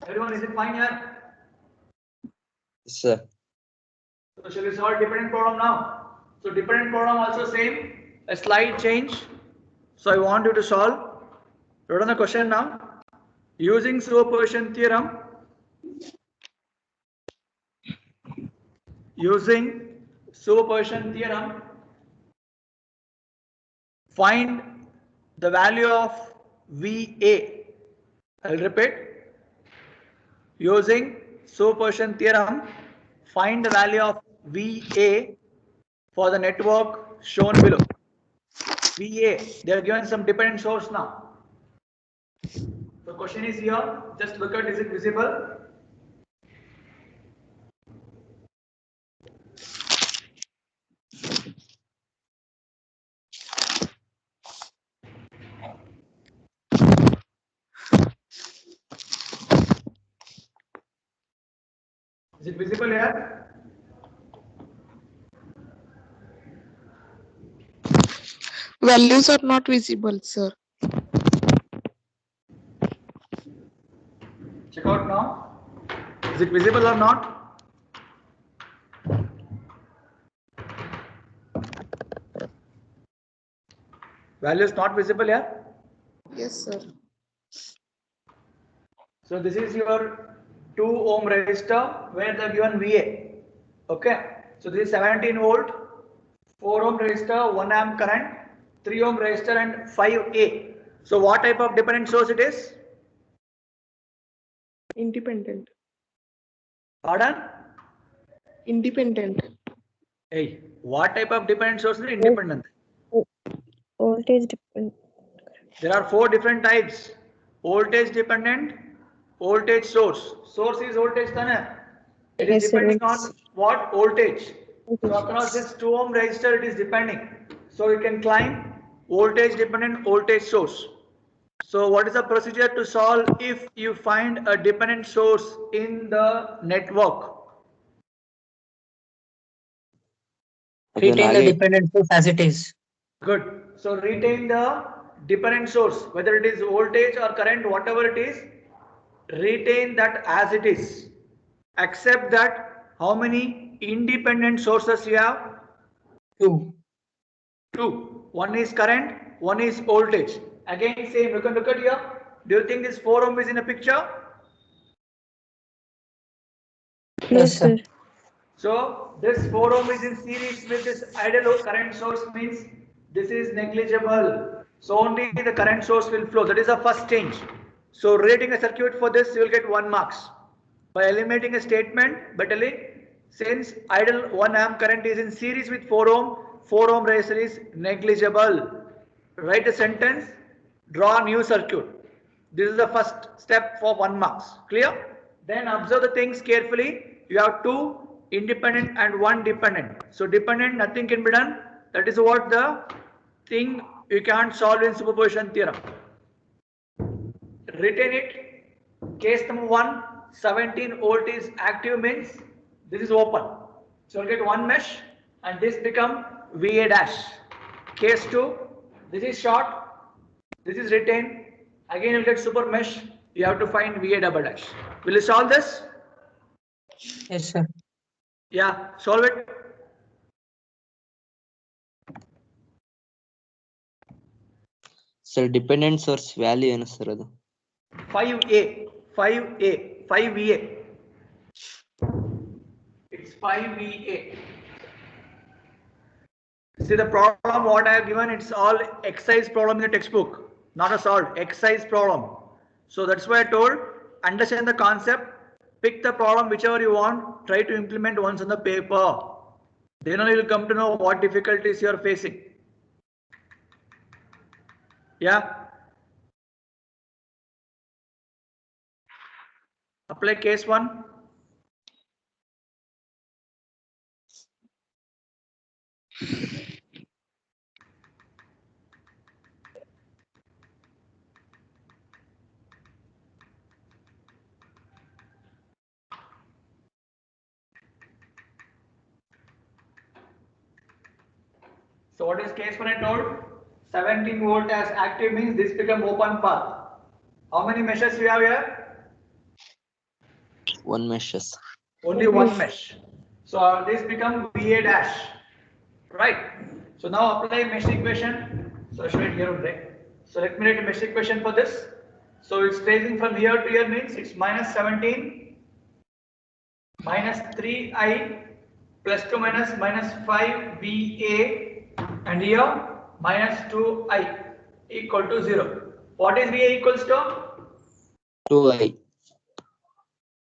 Everyone, is it fine here? Sir. So shall we solve dependent problem now? So dependent problem also same, a slight change. So I want you to solve. Write on the question now. Using superposition theorem. Using superposition theorem. Find the value of VA. I'll repeat. Using superposition theorem, find the value of VA for the network shown below. VA, they are given some dependent source now. The question is here, just look at, is it visible? Is it visible here? Values are not visible, sir. Check out now. Is it visible or not? Value is not visible here. Yes, sir. So this is your 2 ohm resistor where they given VA. Okay. So this is 17 volt, 4 ohm resistor, 1 amp current, 3 ohm resistor and 5A. So what type of dependent source it is? Independent. Pardon? Independent. Hey, what type of dependent source is independent? Voltage dependent. There are 4 different types. Voltage dependent, voltage source. Source is voltage, Tana. It is Yes, sir, depending yes. on what voltage. So Voltage. across this 2 ohm resistor, it is depending. So you can claim voltage dependent voltage source. So what is the procedure to solve if you find a dependent source in the network? Retain the dependent source as it is. Good. So retain the dependent source, whether it is voltage or current, whatever it is, retain that as it is. Accept that how many independent sources you have? 2. 2. One is current, one is voltage. Again, same. You can look at here. Do you think this 4 ohm is in a picture? No, Yes, sir. sir. So this 4 ohm is in series with this ideal current source, means this is negligible. So only the current source will flow. That is the first change. So rating a circuit for this, you will get 1 marks. By eliminating a statement, betterly, since ideal 1 amp current is in series with 4 ohm resistor is negligible. Write a sentence, draw a new circuit. This is the first step for 1 marks. Clear? Then observe the things carefully. You have 2 independent and 1 dependent. So dependent, nothing can be done. That is what the thing you can't solve in superposition theorem. Retain it. Case number 1, 17 volt is active, means this is open. So you'll get 1 mesh and this become VA dash. Case 2, this is short, this is retained. Again you'll get super mesh. You have to find VA double dash. Will you solve this? Yes, sir. Yeah, solve it. Sir, dependent source value ಏನು sir ಅದು? 5A, 5VA. It's 5VA. See the problem what I have given, it's all exercise problem in the textbook, not a solved exercise problem. So that's why I told, understand the concept, pick the problem whichever you want, try to implement once on the paper. Then only you will come to know what difficulties you are facing. Yeah. Apply case 1. So what is case 1 I told? 17 volt as active, means this become open path. How many meshes you have here? 1 meshes. Only 1 mesh. So this become VA dash. Right. So now apply mesh equation. So I should write here only. So let me write a mesh equation for this. So it's tracing from here to here means it's minus 17 minus 3i plus 2 minus 5 VA and here minus 2i equal to 0. What is VA equals to? 2i.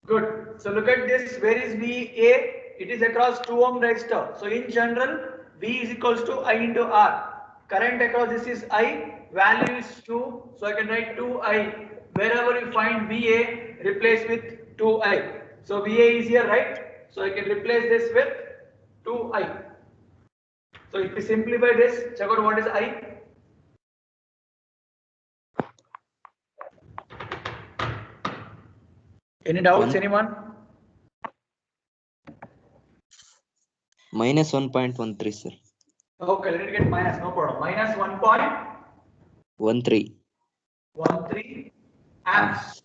Good. So look at this. Where is VA? It is across 2 ohm resistor. So in general, V is equals to I into R. Current across this is I. Value is 2. So I can write 2I. Wherever you find VA, replace with 2I. So VA is here, right? So I can replace this with 2I. So if we simplify this, check out what is I. Any doubts, anyone? Minus 1.13, sir. Okay, let it get minus, no problem. Minus 1.13 amps.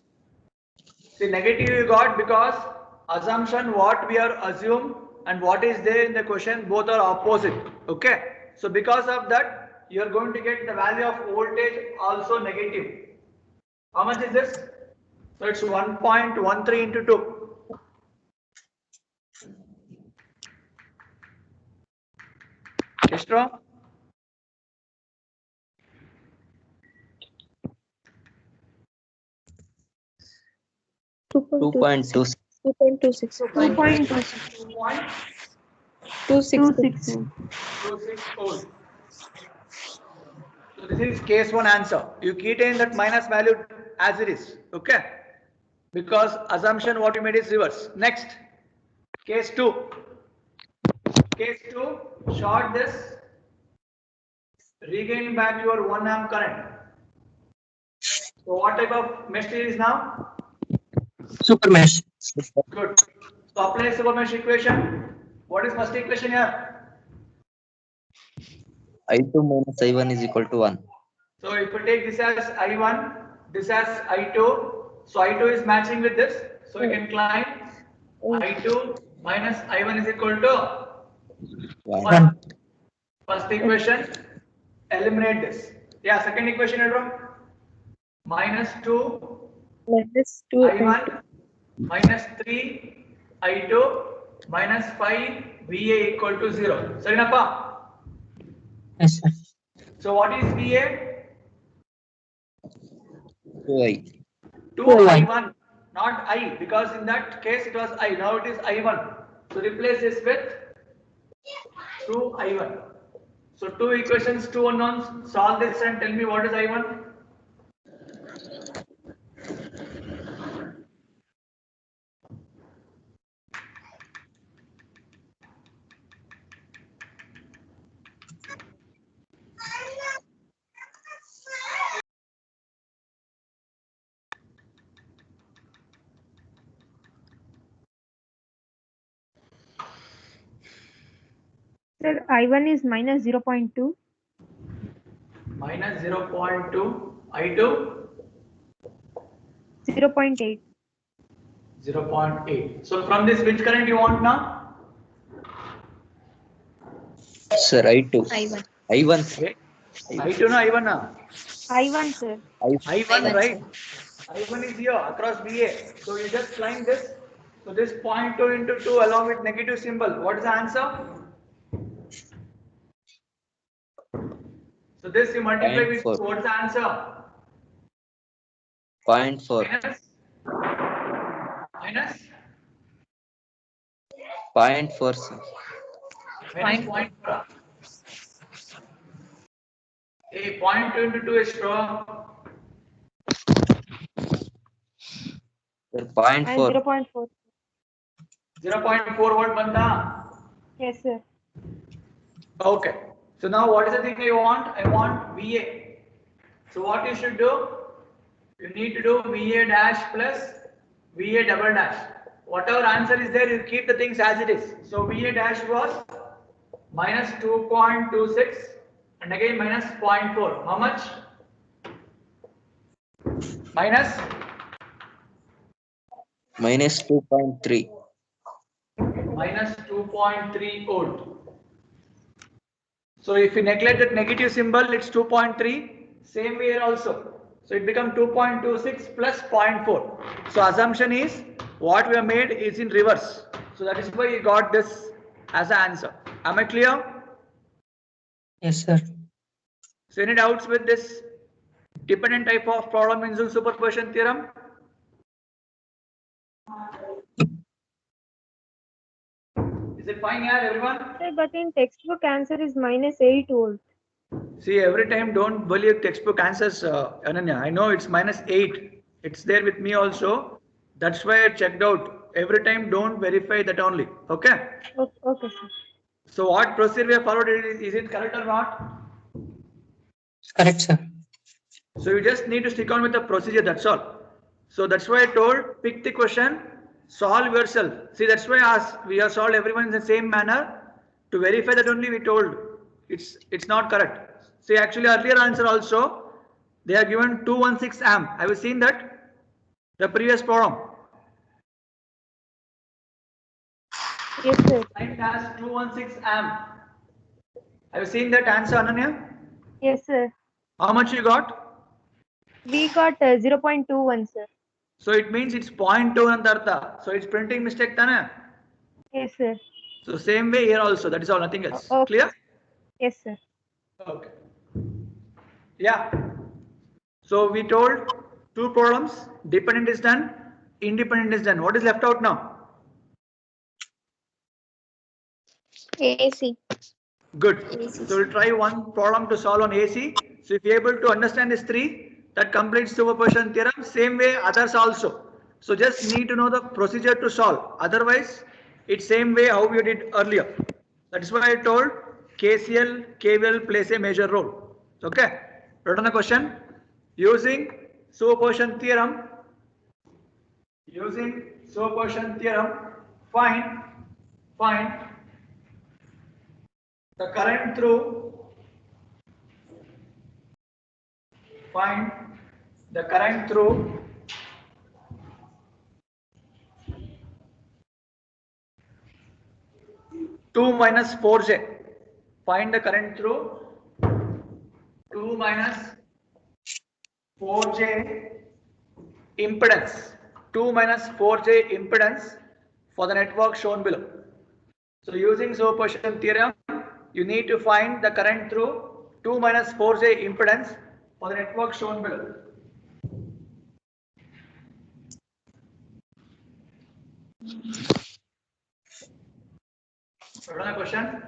See, negative you got because assumption what we are assumed and what is there in the question both are opposite. Okay, so because of that you are going to get the value of voltage also negative. How much is this? So it's 1.13 into 2. Extra? Two point two six. 2.26. 2.26. 26 volt. So this is case 1 answer. You keytain that minus value as it is. Okay. Because assumption what you made is reverse. Next. Case 2. Case 2. Short this. Regain back your 1 amp current. So what type of mesh it is now? Super mesh. Good. So apply super mesh equation. What is first equation here? I2 minus I1 is equal to 1. So if you take this as I1, this as I2, so I2 is matching with this. So we can climb I2 minus I1 is equal to 1. First equation, eliminate this. Yeah, second equation, Edro. Minus 2 Minus 2 I1 minus 3 I2 minus 5 VA equal to 0. Sarinappa? Yes, sir. So what is VA? 2i. 2I1, not I, because in that case it was I, now it is I1. So replace this with 2I1. So 2 equations, 2 unknowns, solve this and tell me what is I1? Sir, I1 is minus 0.2. Minus 0.2, I2? 0.8. 0.8. So from this, which current you want now? Sir, I2. I1. I1. Sir. I2 na I1 na? I1, sir. I1, right? I1 is here across VA. So you just climb this. So this 0.2 into 2 along with negative symbol. What is the answer? So this you multiply with 2. What is the answer? 0.4. Minus? 0.4, sir. Minus 0.4. A 0.2 into 2 is strong. Sir, 0.4. 0.4. 0.4 volt banda. Yes, sir. Okay. So now what is the thing I want? I want VA. So what you should do? You need to do VA dash plus VA double dash. Whatever answer is there, you keep the things as it is. So VA dash was minus 2.26 and again minus 0.4. How much? Minus? Minus 2.3. Minus 2.3 volt. So if you neglect that negative symbol, it's 2.3. Same way here also. So it becomes 2.26 plus 0.4. So assumption is what we have made is in reverse. So that is why you got this as an answer. Am I clear? Yes, sir. So any doubts with this dependent type of problem in Zuul superposition theorem? Is it fine here, everyone? Sir, but in textbook answer is -8 volt. See, every time don't believe textbook answers, Ananya. I know it's -8. It's there with me also. That's why I checked out. Every time don't verify that only. Okay. Okay, sir. So what procedure we have followed, is it correct or not? Correct, sir. So you just need to stick on with the procedure, that's all. So that's why I told, pick the question, solve yourself. See, that's why we have solved everyone in the same manner. To verify that only we told, it's not correct. See, actually earlier answer also, they are given 216 amp. Have you seen that? The previous problem. Yes, sir. It has 216 amp. Have you seen that answer, Ananya? Yes, sir. How much you got? We got 0.21, sir. So it means it's 0.2 and artha. So it's printing mistake, tana? Yes, sir. So same way here also. That is all, nothing else. Okay. Clear? Yes, sir. Okay. Yeah. So we told two problems. Dependent is done. Independent is done. What is left out now? AC. Good. So we'll try one problem to solve on AC. So if you're able to understand these three, that completes superposition theorem. Same way others also. So just need to know the procedure to solve. Otherwise, it's same way how we did earlier. That is why I told KCL, KVL plays a major role. Okay. Write on the question. Using superposition theorem. Using superposition theorem, find the current through, find the current through two minus 4j. Find the current through 2 minus 4j impedance. 2 minus 4j impedance for the network shown below. So using superposition theorem, you need to find the current through 2 minus 4j impedance for the network shown below. Another question.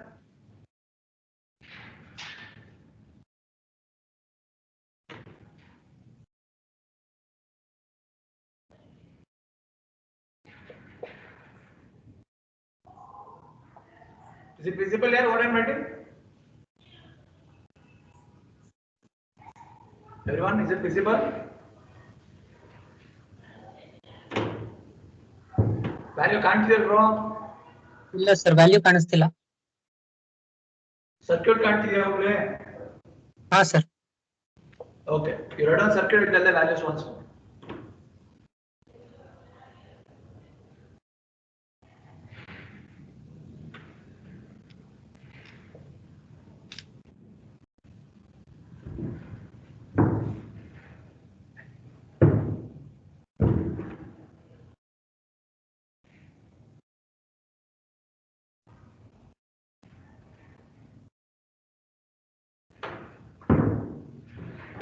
Is it visible here what I am writing? Everyone, is it visible? Value ಕಾಣ್ತಿದೆ bro. ಇಲ್ಲ sir, value ಕಾಣಿಸ್ತಿಲ್ಲ. Circuit ಕಾಣ್ತಿದೆಯಾ ಒಬ್ಳೆ? ಹಾ sir. Okay, you write on circuit and tell the values once more.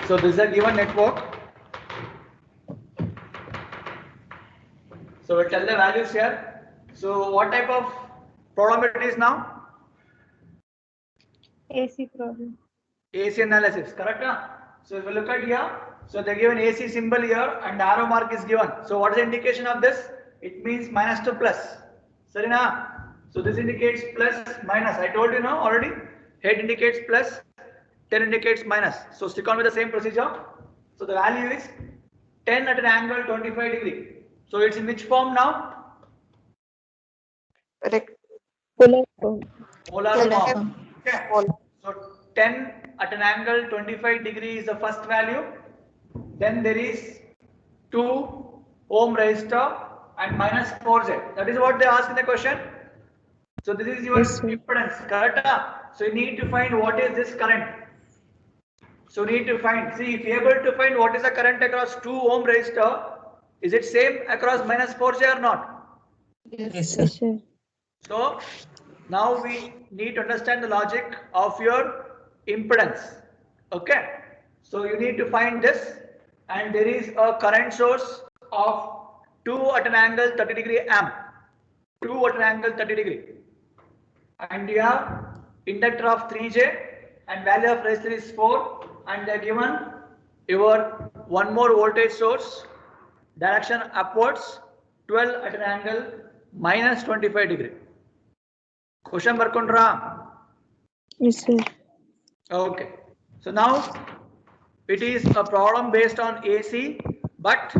So this is a given network. So we'll tell the values here. So what type of problem it is now? AC problem. AC analysis, correct? So if you look at here, so they given AC symbol here and arrow mark is given. So what is the indication of this? It means minus to plus. Sarina? So this indicates plus minus. I told you now already. Head indicates plus, 10 indicates minus. So stick on with the same procedure. So the value is 10 at an angle 25 degree. So it's in which form now? Correct. Polar form. Polar Polar form. form. Okay. So 10 at an angle 25 degree is the first value. Then there is 2 ohm resistor and minus 4j. That is what they asked in the question. So this is your Yes, sir. impedance, correct? So you need to find what is this current. So you need to find, see if you are able to find what is the current across 2 ohm resistor, is it same across minus 4J or not? Yes, sir. Yes, sir. So now we need to understand the logic of your impedance. Okay. So you need to find this, and there is a current source of 2 at an angle 30 degree amp. 2 at an angle 30 degree. And you have inductor of 3J and value of resistor is 4, and they are given your one more voltage source, direction upwards, 12 at an angle minus 25 degree. Question barkondra? Yes, sir. Okay. So now it is a problem based on AC, but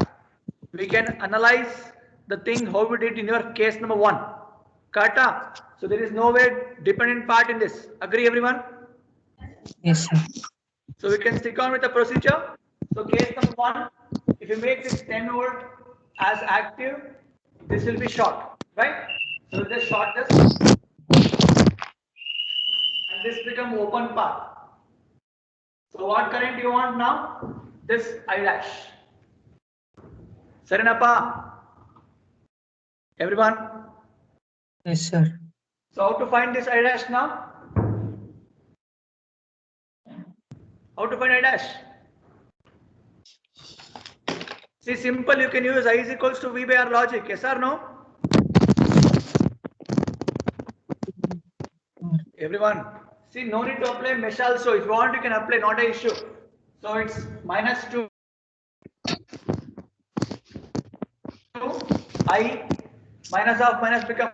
we can analyze the thing how we did in your case number 1. Kata. So there is no way dependent part in this. Agree everyone? Yes, sir. So we can stick on with the procedure. So case number 1, if you make this 10 volt as active, this will be short, right? So we'll just short this, and this become open path. So what current you want now? This I dash. Sarinappa? Everyone? Yes, sir. So how to find this I dash now? How to find I dash? See, simple, you can use I is equals to V by R logic, yes or no? Everyone, see, no need to apply mesh also. If you want, you can apply, not an issue. So it's minus 2 I minus of minus become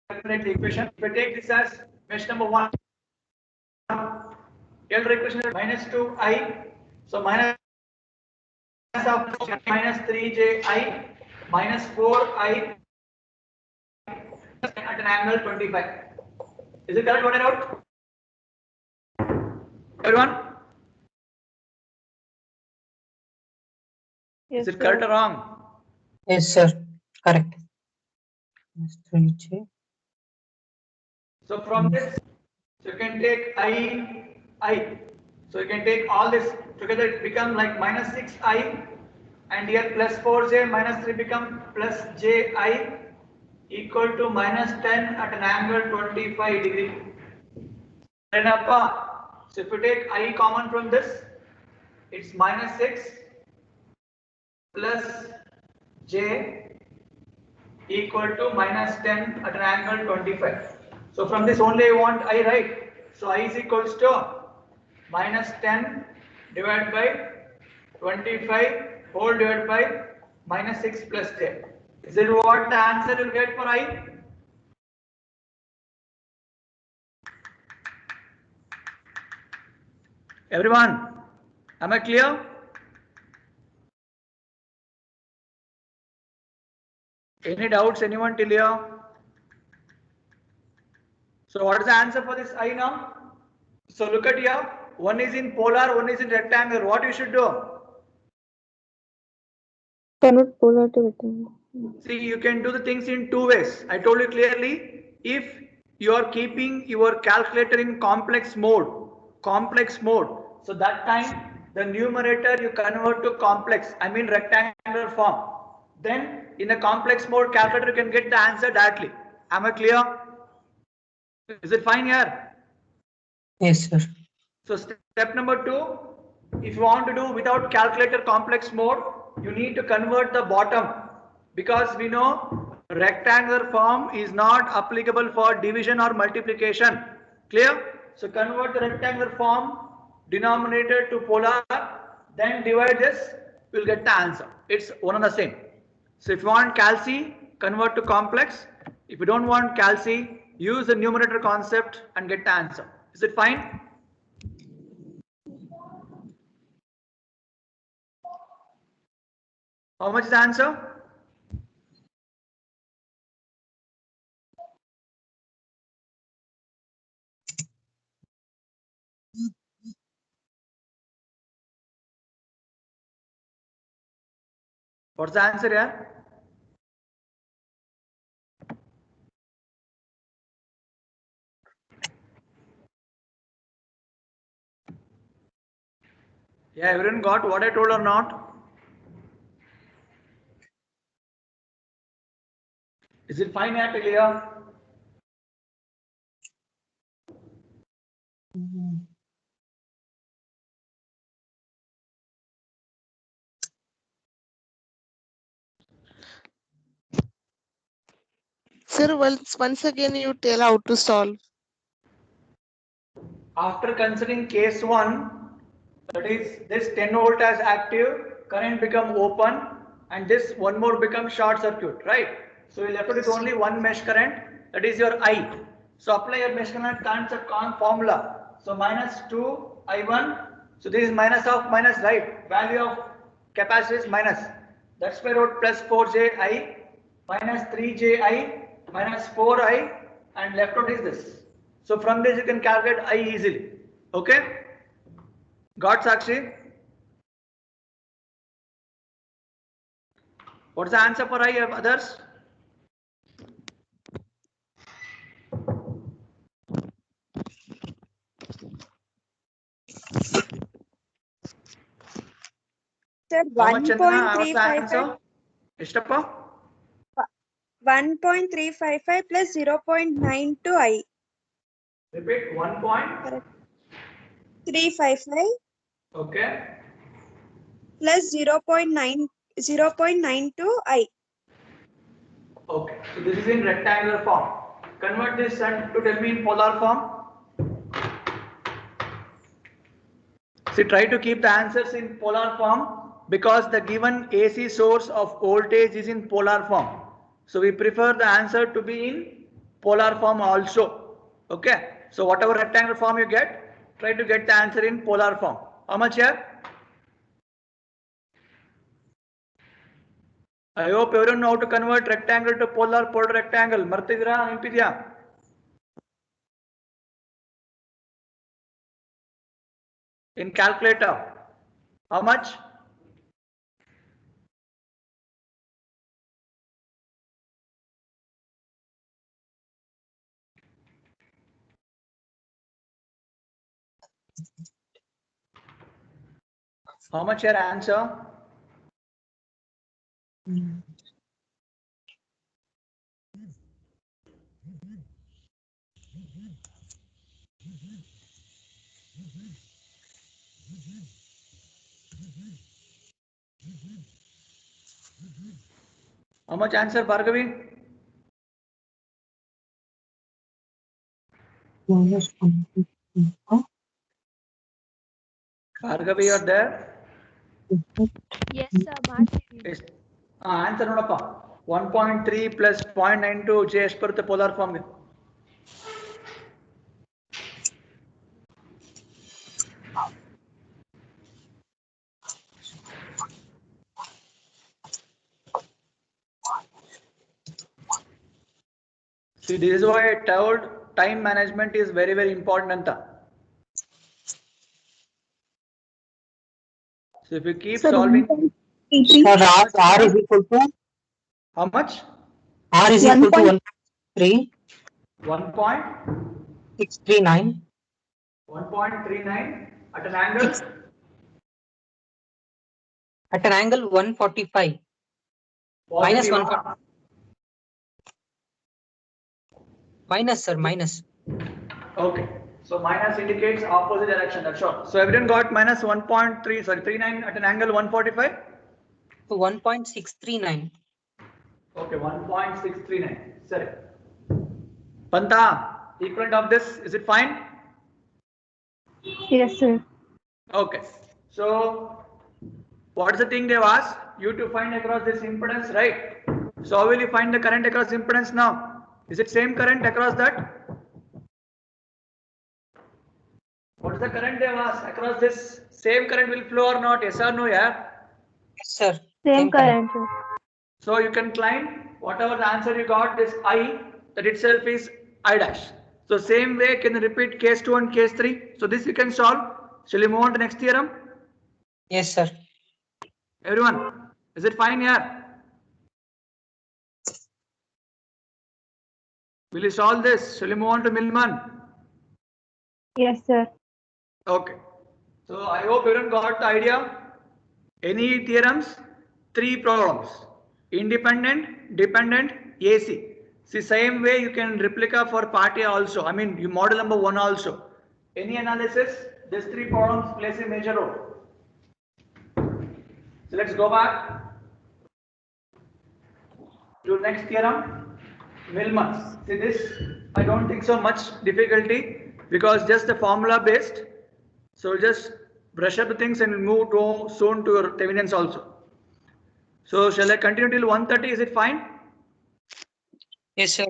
definitely equation. If I take this as mesh number 1, elder equation is minus 2I. So minus of minus 3JI minus 4I at an angle 25. Is it correct? What I wrote? Everyone? Yes, Is it sir. correct or wrong? Yes, sir. Correct. Yes, 3J. So from this, so you can take I. So you can take all this together, it become like minus 6I, and here plus 4J minus 3 become plus JI equal to minus 10 at an angle 25 degree. So if you take I common from this, it's minus 6 plus J equal to minus 10 at an angle 25. So from this only I want I, right? So I is equals to minus 10 divided by 25 whole divided by minus 6 plus 10. Is it what the answer will get for I? Everyone, am I clear? Any doubts, anyone till here? So what is the answer for this I now? So look at here, one is in polar, one is in rectangular. What you should do? Convert polar to rectangle. See, you can do the things in 2 ways. I told you clearly, if you are keeping your calculator in complex mode, so that time the numerator you convert to complex, I mean rectangular form. Then in the complex mode calculator you can get the answer directly. Am I clear? Is it fine here? Yes, sir. So step number 2, if you want to do without calculator complex mode, you need to convert the bottom, because we know rectangular form is not applicable for division or multiplication. Clear? So convert the rectangular form denominator to polar, then divide this, we'll get the answer. It's one and the same. So if you want calci, convert to complex. If you don't want calci, use the numerator concept and get the answer. Is it fine? How much is the answer? What's the answer here? Yeah, everyone got what I told or not? Is it fine yet, Ilya? Sir, once again you tell how to solve. After considering case 1, that is this 10 volt as active, current become open, and this one more becomes short circuit, right? So you left with only one mesh current, that is your I. So apply your mesh current concept formula. So minus 2 I1. So this is minus of minus, right? Value of capacitor is minus. That's square root plus 4ji minus 3ji minus 4i, and left out is this. So from this you can calculate I easily. Okay? Got Sakshi? What's the answer for I of others? Sir, How much, Chandana? What's the 1.355 answer? Ishtappa? 1.355 plus 0.92 I. Repeat 1 point. Correct. 355 Okay. plus 0.92 I. Okay. So this is in rectangular form. Convert this and to tell me in polar form. See, try to keep the answers in polar form because the given AC source of voltage is in polar form. So we prefer the answer to be in polar form also. Okay. So whatever rectangular form you get, try to get the answer in polar form. How much here? I hope everyone know how to convert rectangle to polar, polar rectangle. Martidra, Impidya. In calculator. How much? How much your answer? How much answer, Bhargavi? Bhargavi, you are there? Yes, sir. Yes. Answer nodappa. 1.3 plus 0.92 J as per the polar form. See, this is why I told time management is very, very important. Anta. So if you keep solving. Sir, R is equal to How much? R is equal to 1.3 1.639 1.39 at an angle. at an angle 145 minus Positive, 140 minus, sir, minus. Okay. So minus indicates opposite direction. That's all. So everyone got minus 1.3, sorry, 39 at an angle 145. So 1.639. Okay, 1.639. Sorry. Panta, equivalent of this, is it fine? Yes, sir. Okay. So what is the thing they've asked? You to find across this impedance, right? So how will you find the current across impedance now? Is it same current across that? What is the current they've asked? Across this same current will flow or not? Yes or no, yeah? Yes, sir. Same current, sir. So you can climb whatever the answer you got, this I, that itself is I dash. So same way can you repeat case 2 and case 3. So this you can solve. Shall we move on to next theorem? Yes, sir. Everyone, is it fine here? Will you solve this? Shall we move on to Millman? Yes, sir. Okay. So I hope everyone got the idea. Any theorems? 3 problems. Independent, dependent, AC. See, same way you can replica for part A also. I mean, you model number 1 also. Any analysis? These 3 problems plays a major role. So let's go back to next theorem. Millman's. See this, I don't think so much difficulty because just the formula based. So just brush up the things and move to soon to your Thevenins also. So shall I continue till 1:30? Is it fine? Yes, sir.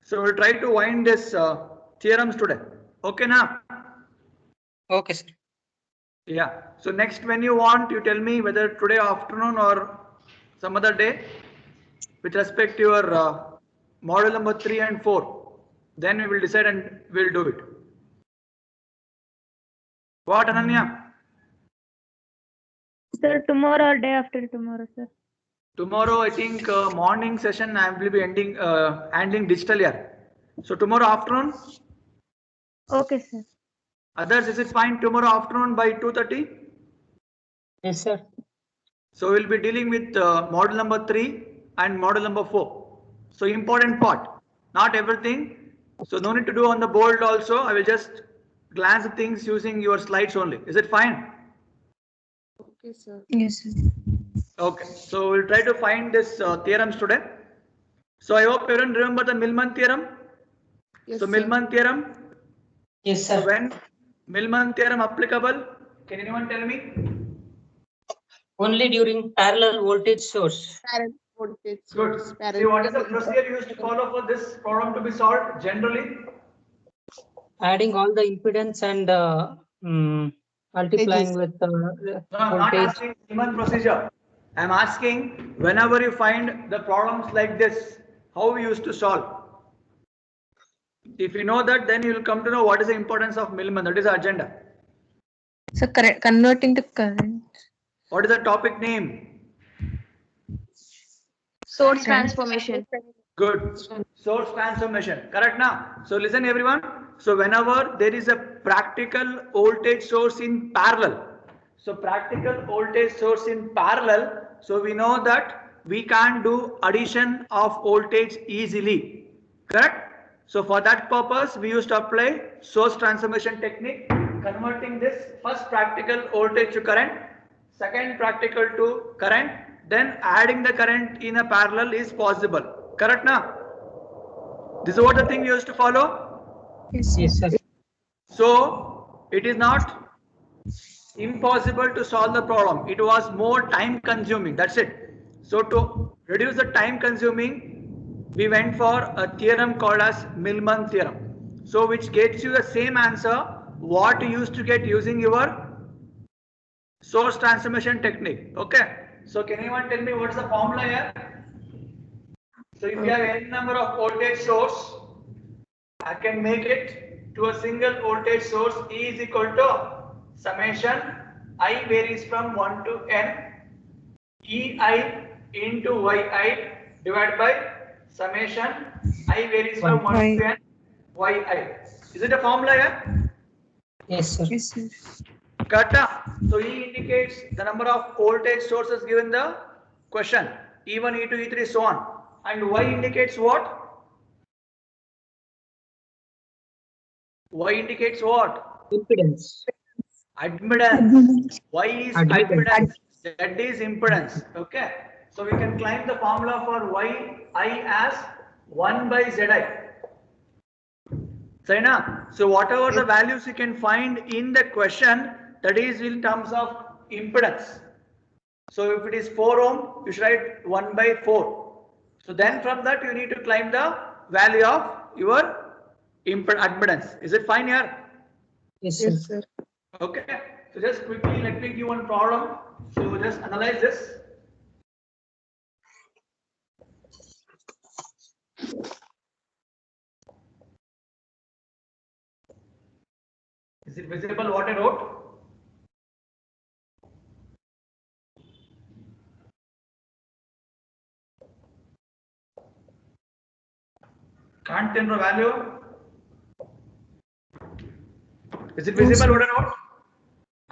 So we'll try to wind this theorems today. Okay, now. Okay, sir. Yeah. So next, when you want, you tell me whether today afternoon or some other day, with respect to your model number 3 and 4. Then we will decide and we'll do it. What, Ananya? Sir, tomorrow or day after tomorrow, sir. Tomorrow, I think morning session I will be handling digital year. So tomorrow afternoon. Okay, sir. Others, is it fine tomorrow afternoon by 2:30? Yes, sir. So we'll be dealing with model number 3 and model number 4. So important part, not everything. So no need to do on the board also. I will just glance at things using your slides only. Is it fine? Okay, sir. Yes, sir. Okay. So we'll try to find this theorems today. So I hope everyone remember the Millman theorem. Yes, So sir. Millman theorem. Yes, So sir. when Millman theorem applicable? Can anyone tell me? Only during parallel voltage source. Parallel voltage Good. source. See, what is the procedure used to follow for this problem to be solved generally? Adding all the impedance and multiplying with No, I'm not voltage. asking Millman procedure. I'm asking whenever you find the problems like this, how we used to solve. If you know that, then you will come to know what is the importance of Millman. That is the agenda. So converting to current. What is the topic name? Source transformation. Good. Source transformation. Correct now. So listen everyone. So whenever there is a practical voltage source in parallel. So practical voltage source in parallel. So we know that we can't do addition of voltage easily. Correct? So for that purpose, we used to apply source transformation technique, converting this first practical voltage to current, second practical to current, then adding the current in a parallel is possible. Correct now? This is what the thing we used to follow. Yes, sir. So it is not impossible to solve the problem. It was more time consuming. That's it. So to reduce the time consuming, we went for a theorem called as Millman theorem. So which gets you the same answer what you used to get using your source transformation technique. Okay. So can anyone tell me what's the formula here? So if you have any number of voltage source, I can make it to a single voltage source E is equal to summation I varies from 1 to n EI into YI divided by summation I varies from 1 to n YI. Is it a formula here? Yes, sir. Yes, sir. Correct. So E indicates the number of voltage sources given the question. E1, E2, E3, so on. And Y indicates what? Y indicates what? Impedance. Admittance. Y is Admittance. admittance. Z is impedance. Okay. So we can claim the formula for YI as 1 by Zi. So whatever the values you can find in the question, that is in terms of impedance. So if it is 4 ohm, you should write 1 by 4. So then from that you need to claim the value of your admittance. Is it fine here? Yes, sir. Yes, sir. Okay. So just quickly let me give one problem. So just analyze this. Is it visible what I wrote? Can't enter value. Is it visible what I wrote?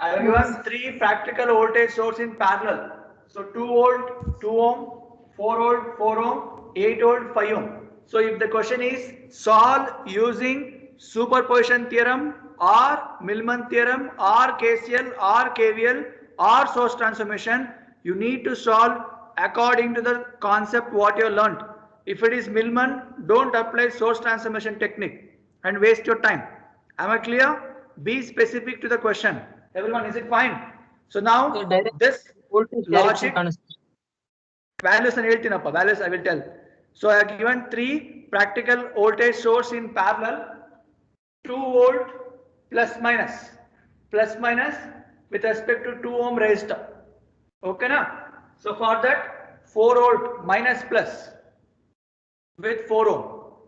I have given 3 practical voltage source in parallel. So 2 volt, 2 ohm, 4 volt, 4 ohm, 8 volt, 5 ohm. So if the question is solve using superposition theorem or Millman theorem or KCL or KVL or source transformation, you need to solve according to the concept what you learned. If it is Millman, don't apply source transformation technique and waste your time. Am I clear? Be specific to the question. Everyone, is it fine? So now this logic values and values I will tell. So I have given 3 practical voltage source in parallel, 2 volt plus minus with respect to 2 ohm resistor. Okay na? So for that 4 volt minus plus with 4 ohm,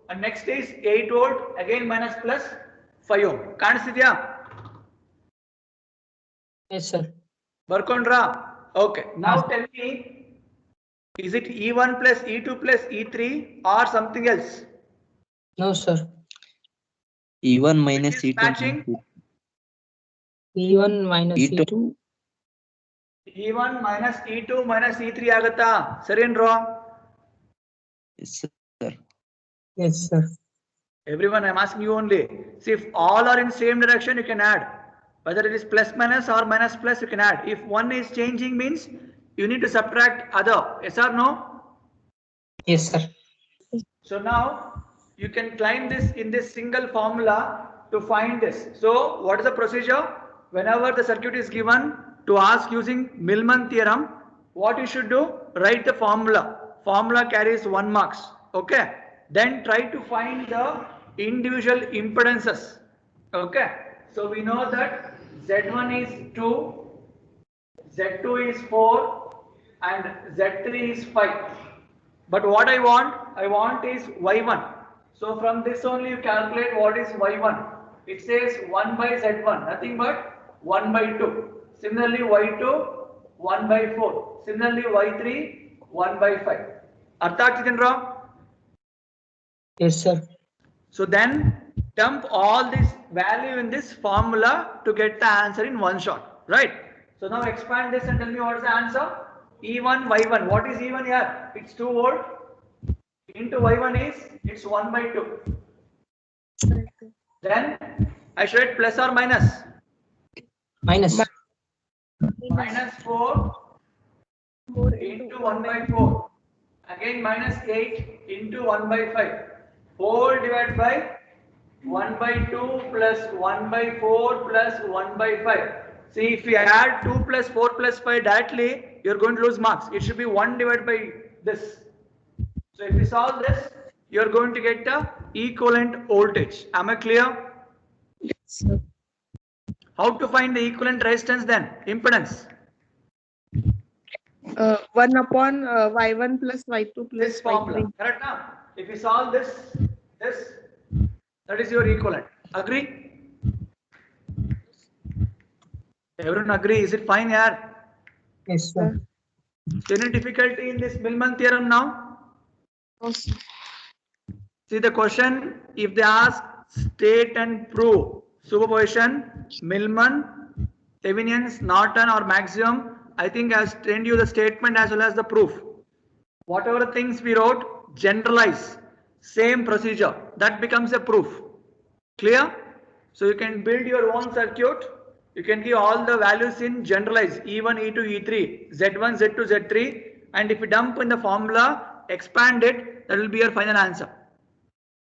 and next is 8 volt again minus plus 5 ohm. Kaanisidya? Yes, sir. Barkondra? Okay. Now tell me, is it E1 plus E2 plus E3 or something else? No, sir. E1 minus E2 matching? E1 minus E2. E1 minus E2 minus E3 agata. Sari and wrong? Yes, sir. Yes, sir. Everyone, I'm asking you only. See, if all are in same direction, you can add. Whether it is plus minus or minus plus, you can add. If one is changing means you need to subtract other. Yes or no? Yes, sir. So now you can climb this in this single formula to find this. So what is the procedure? Whenever the circuit is given to ask using Millman theorem, what you should do? Write the formula. Formula carries 1 marks. Okay. Then try to find the individual impedances. Okay. So we know that Z1 is 2, Z2 is 4 and Z3 is 5. But what I want is Y1. So from this only you calculate what is Y1. It says 1 by Z1, nothing but 1 by 2. Similarly Y2, 1 by 4. Similarly Y3, 1 by 5. Artha Chitindra? Yes, sir. So then dump all this value in this formula to get the answer in one shot, right? So now expand this and tell me what is the answer. E1 Y1. What is E1 here? It's 2 volt. Into Y1 is it's 1 by 2. Then I should write plus or minus. Minus. Minus 4 into 1 by 4. Again minus 8 into 1 by 5. Whole divided by 1 by 2 plus 1 by 4 plus 1 by 5. See, if we add 2 plus 4 plus 5 directly, you're going to lose marks. It should be 1 divided by this. So if we solve this, you're going to get the equivalent voltage. Am I clear? Yes, sir. How to find the equivalent resistance then? Impedance. 1 upon Y1 plus Y2 plus This formula. Y3. Correct now? If we solve this, that is your equivalent. Agree? Everyone agree? Is it fine here? Yes, sir. Any difficulty in this Millman theorem now? Also. See the question, if they ask state and prove superposition, Millman, Thevenin's, Norton or maximum, I think I have sent you the statement as well as the proof. Whatever things we wrote, generalize, same procedure, that becomes a proof. Clear? So you can build your own circuit. You can give all the values in generalize E1, E2, E3, Z1, Z2, Z3, and if you dump in the formula, expand it, that will be your final answer.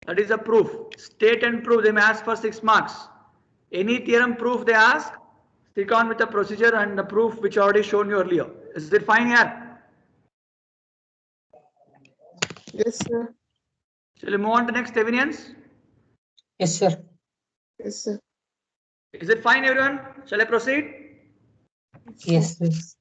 That is a proof. State and prove, they may ask for 6 marks. Any theorem proof they ask, stick on with the procedure and the proof which I already shown you earlier. Is it fine here? Yes, sir. Shall we move on to next Thevenins? Yes, sir. Yes, sir. Is it fine, everyone? Shall I proceed? Yes, yes.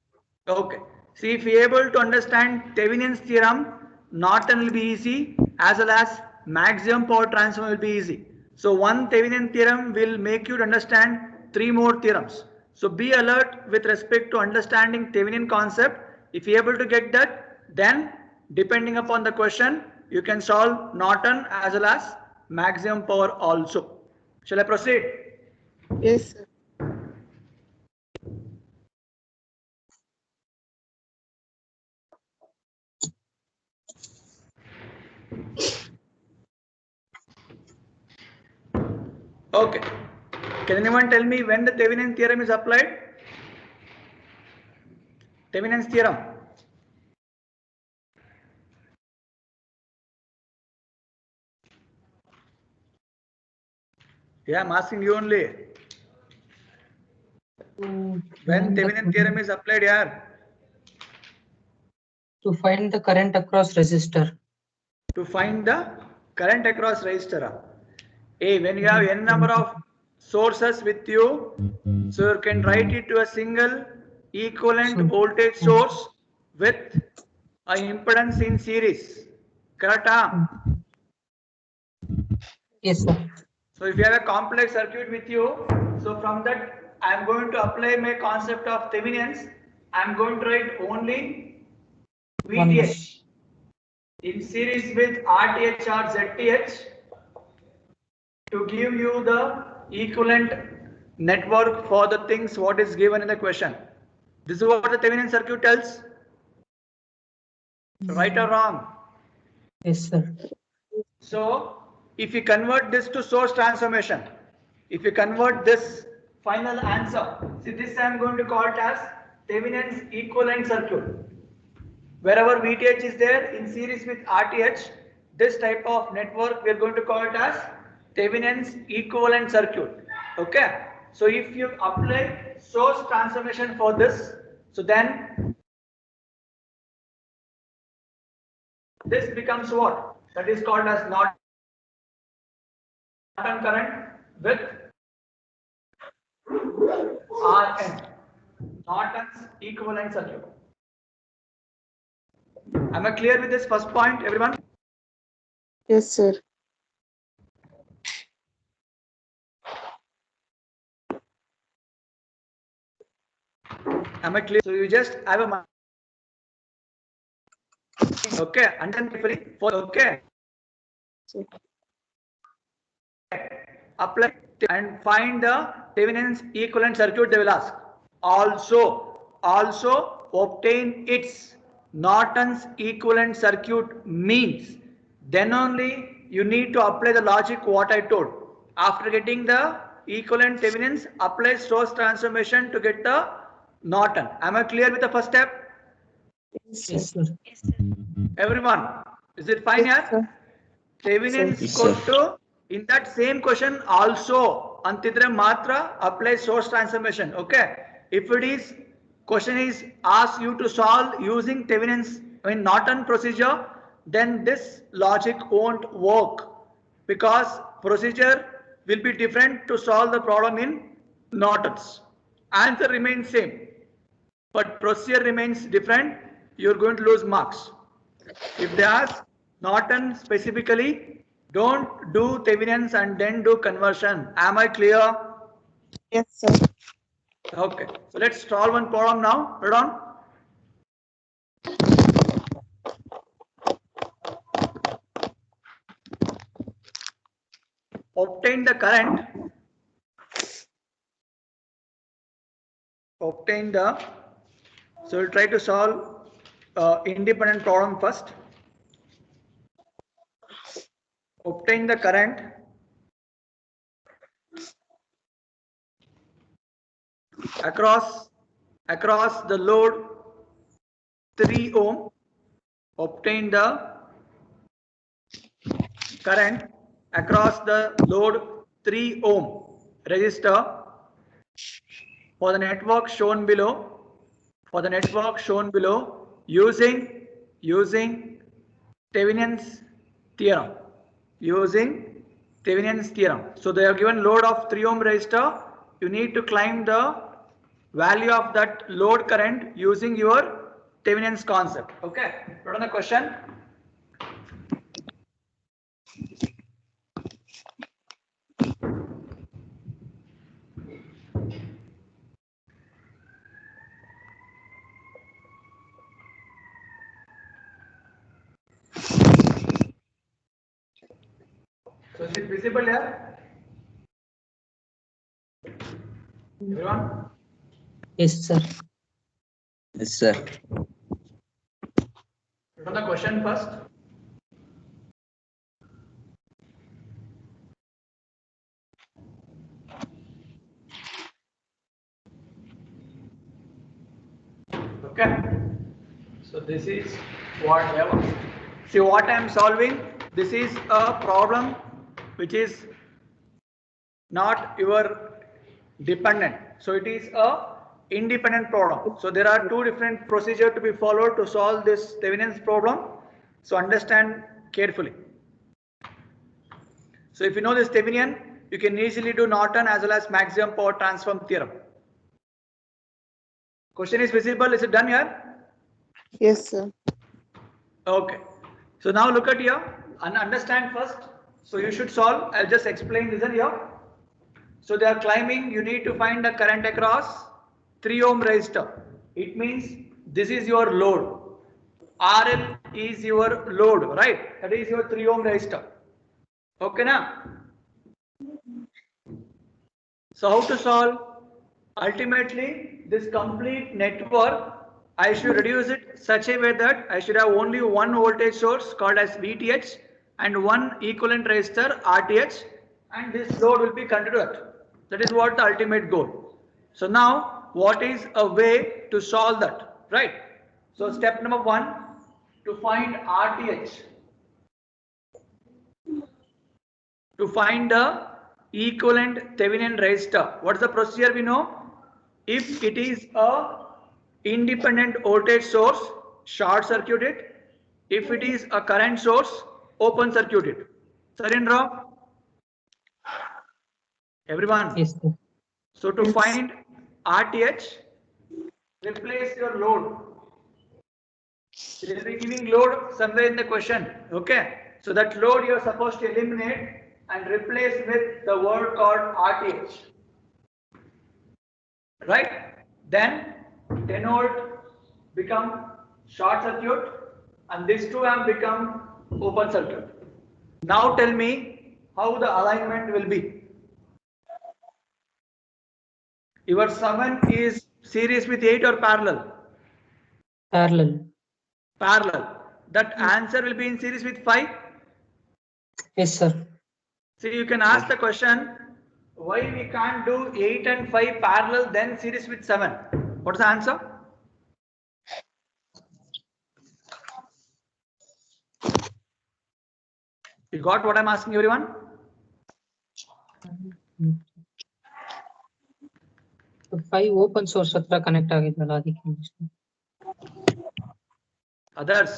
Okay. See, if you are able to understand Thevenin's theorem, Norton will be easy, as well as maximum power transfer will be easy. So one Thevenin theorem will make you to understand 3 more theorems. So be alert with respect to understanding Thevenin concept. If you are able to get that, then depending upon the question, you can solve Norton as well as maximum power also. Shall I proceed? Yes, sir. Okay. Can anyone tell me when the Thevenin theorem is applied? Thevenin's theorem. Yeah, I'm asking you only. When Thevenin theorem is applied, yeah. To find the current across resistor. To find the current across resistor. Hey, when you have n number of sources with you, so you can write it to a single equivalent voltage source with an impedance in series. Correct? Yes, sir. So if you have a complex circuit with you, so from that I am going to apply my concept of Thevenin's. I am going to write only VTH in series with RTH or ZTH to give you the equivalent network for the things what is given in the question. This is what the Thevenin circuit tells. Right or wrong? Yes, sir. So if you convert this to source transformation, if you convert this final answer, see this I am going to call it as Thevenin's equivalent circuit. Wherever VTH is there in series with RTH, this type of network we are going to call it as Thevenin's equivalent circuit. Okay. So if you apply source transformation for this, so then this becomes what? That is called as Norton current with RN, Norton's equivalent circuit. Am I clear with this first point, everyone? Yes, sir. Am I clear? So you just have a okay, and then for okay. Apply and find the Thevenin's equivalent circuit, they will ask. Also obtain its Norton's equivalent circuit means then only you need to apply the logic what I told. After getting the equivalent Thevenin's, apply source transformation to get the Norton. Am I clear with the first step? Yes, sir. Everyone, is it fine here? Thevenin's Yes, equal sir. to in that same question also antidre matra apply source transformation. Okay, if it is question is asked you to solve using Thevenin's Norton procedure, then this logic won't work because procedure will be different to solve the problem in Norton's. Answer remains same, but procedure remains different. You're going to lose marks. If they ask Norton specifically, don't do Thevenin's and then do conversion. Am I clear? Yes, sir. Okay. So let's solve one problem now. Hold on. Obtain the current. Obtain the. So we'll try to solve independent problem first. Obtain the current across the load 3 ohm. Obtain the current across the load 3 ohm resistor for the network shown below. For the network shown below using Thevenin's theorem. Using Thevenin's theorem. So they have given load of 3 ohm resistor. You need to climb the value of that load current using your Thevenin's concept. Okay. What on the question? So is it visible here? Everyone? Yes, sir. Yes, sir. From the question first. Okay. So this is what I have. See what I am solving. This is a problem which is not your dependent. So it is a independent problem. So there are two different procedures to be followed to solve this Thevenin's problem. So understand carefully. So if you know this Thevenin, you can easily do Norton as well as maximum power transform theorem. Question is visible. Is it done here? Yes, sir. Okay. So now look at here and understand first. So you should solve. I'll just explain this here. So they are climbing. You need to find the current across 3 ohm resistor. It means this is your load. RL is your load, right? That is your 3 ohm resistor. Okay, now. So how to solve? Ultimately, this complete network, I should reduce it such a way that I should have only one voltage source called as VTH and one equivalent resistor RTH, and this load will be continued. That is what the ultimate goal. So now, what is a way to solve that, right? So step number 1, to find RTH. To find the equivalent Thevenin resistor. What is the procedure we know? If it is a independent voltage source, short circuit it. If it is a current source, open circuit it. Sarindra? Everyone? Yes, sir. So to find RTH, replace your load. They will be giving load somewhere in the question. Okay. So that load you are supposed to eliminate and replace with the word called RTH. Right? Then 10 volt become short circuit and this 2 amp become open circuit. Now tell me how the alignment will be. Your 7 is series with 8 or parallel? Parallel. Parallel. That answer will be in series with 5? Yes, sir. See, you can ask the question, why we can't do 8 and 5 parallel then series with 7? What's the answer? You got what I'm asking everyone? So 5 open source ಹತ್ರ connect ಆಗಿದ್ನಲ್ಲ ಅದಕ್ಕೆ. Others.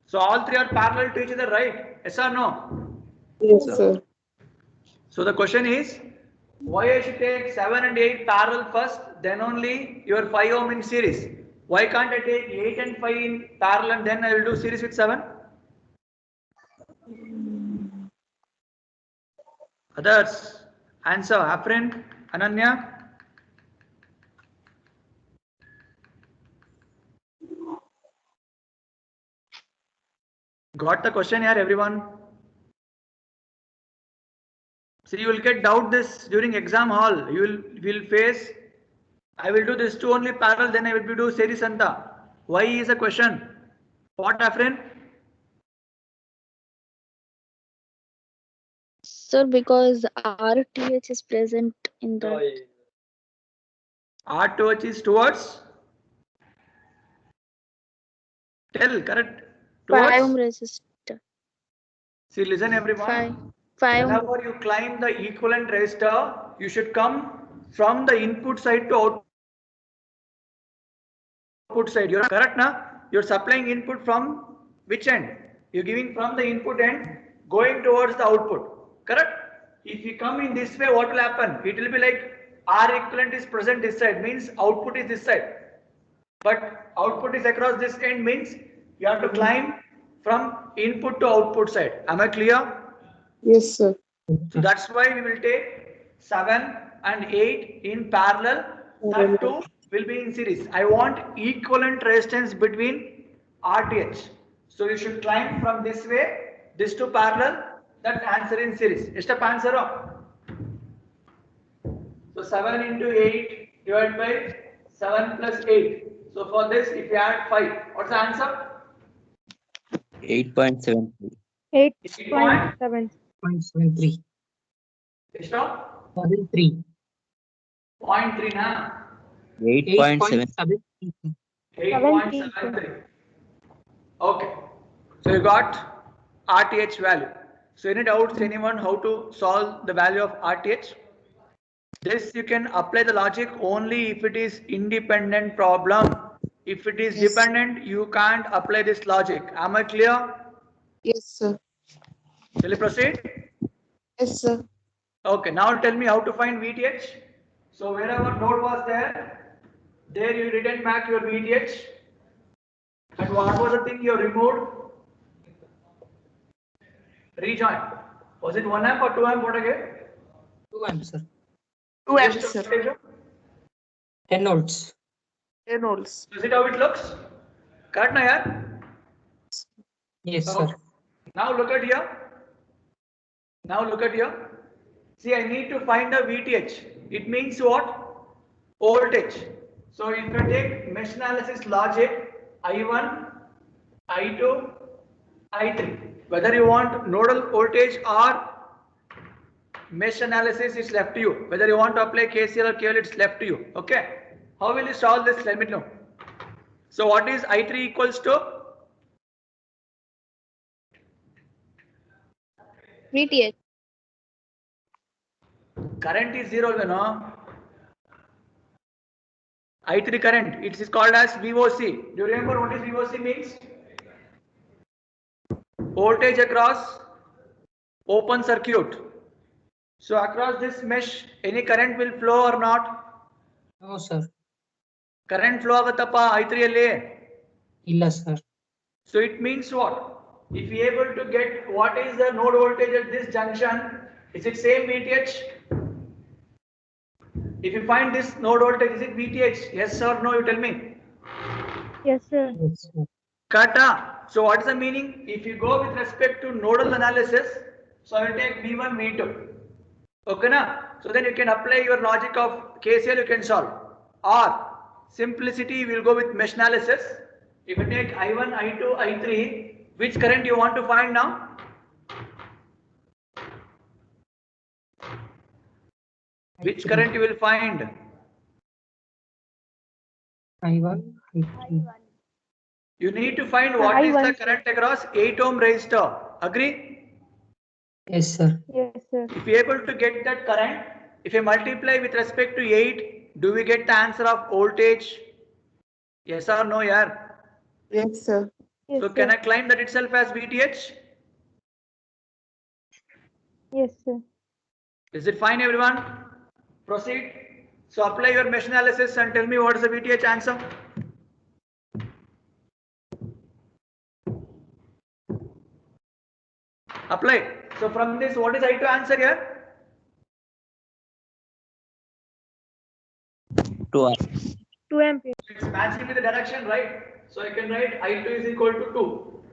So all 3 are parallel to each other, right? Yes or no? Yes, sir. So the question is, why I should take 7 and 8 parallel first, then only your 5 ohm in series? Why can't I take 8 and 5 in parallel and then I will do series with 7? Others. Answer. Afrin, Ananya. Got the question here, everyone? So you will get doubt this during exam hall. You will face, I will do this 2 only parallel, then I will do series anta. Why is a question? What, Afrin? Sir, because RTH is present in that. R2H is towards? Tell, correct? 5 ohm Towards? resistor. See, listen everyone. 5 ohm. Whenever you climb the equivalent resistor, you should come from the input side to output side. You're correct, na? You're supplying input from which end? You're giving from the input end, going towards the output. Correct? If you come in this way, what will happen? It will be like R equivalent is present this side, means output is this side. But output is across this end, means you have to climb from input to output side. Am I clear? Yes, sir. So that's why we will take 7 and 8 in parallel. That too will be in series. I want equivalent resistance between RTH. So you should climb from this way, this to parallel, that answer in series. Step answer. So 7 into 8 divided by 7 plus 8. So for this, if you add 5, what's the answer? 8.73. 8.7. 0.73. Stop. 73. 0.3 na? 8.7. 8.73. Okay. So you got RTH value. So any doubts, anyone, how to solve the value of RTH? This you can apply the logic only if it is independent problem. If it is dependent, you can't apply this logic. Am I clear? Yes, sir. Shall we proceed? Yes, sir. Okay, now tell me how to find VTH. So wherever node was there you return back your VTH. And what was the thing you removed? Rejoin. Was it 1 amp or 2 amp? What again? 2 amps, sir. 2 amps, sir. 10 volts. 10 volts. Is it how it looks? Correct, na yaar? Yes, sir. Now look at here. Now look at here. See, I need to find the VTH. It means what? Voltage. So if you take mesh analysis logic, I1, I2, I3. Whether you want nodal voltage or mesh analysis is left to you. Whether you want to apply KCL or KVL, it's left to you. Okay. How will you solve this? Let me know. So what is I3 equals to? VTH. Current is 0, you know. I3 current, it is called as VOC. Do you remember what is VOC means? Voltage across open circuit. So across this mesh, any current will flow or not? No, sir. Current flow agatappa I3 alle. Illa, sir. So it means what? If we are able to get what is the node voltage at this junction, is it same VTH? If you find this node voltage, is it VTH? Yes or no? You tell me. Yes, sir. Yes, sir. Kata. So what is the meaning? If you go with respect to nodal analysis, so I will take V1, V2. Okay, na? So then you can apply your logic of KCL, you can solve. Or simplicity, we will go with mesh analysis. If you take I1, I2, I3, which current you want to find now? Which current you will find? I1, I3. You need to find what is the current across 8 ohm resistor. Agree? Yes, sir. Yes, sir. If you are able to get that current, if you multiply with respect to 8, do we get the answer of voltage? Yes or no, yaar? Yes, sir. Yes, So sir. can I claim that itself as VTH? Yes, sir. Is it fine, everyone? Proceed. So apply your mesh analysis and tell me what is the VTH answer. Apply. So from this, what is I2 answer here? 2 amp. 2 ampere. It's matching with the direction, right? So I can write I2 is equal to 2.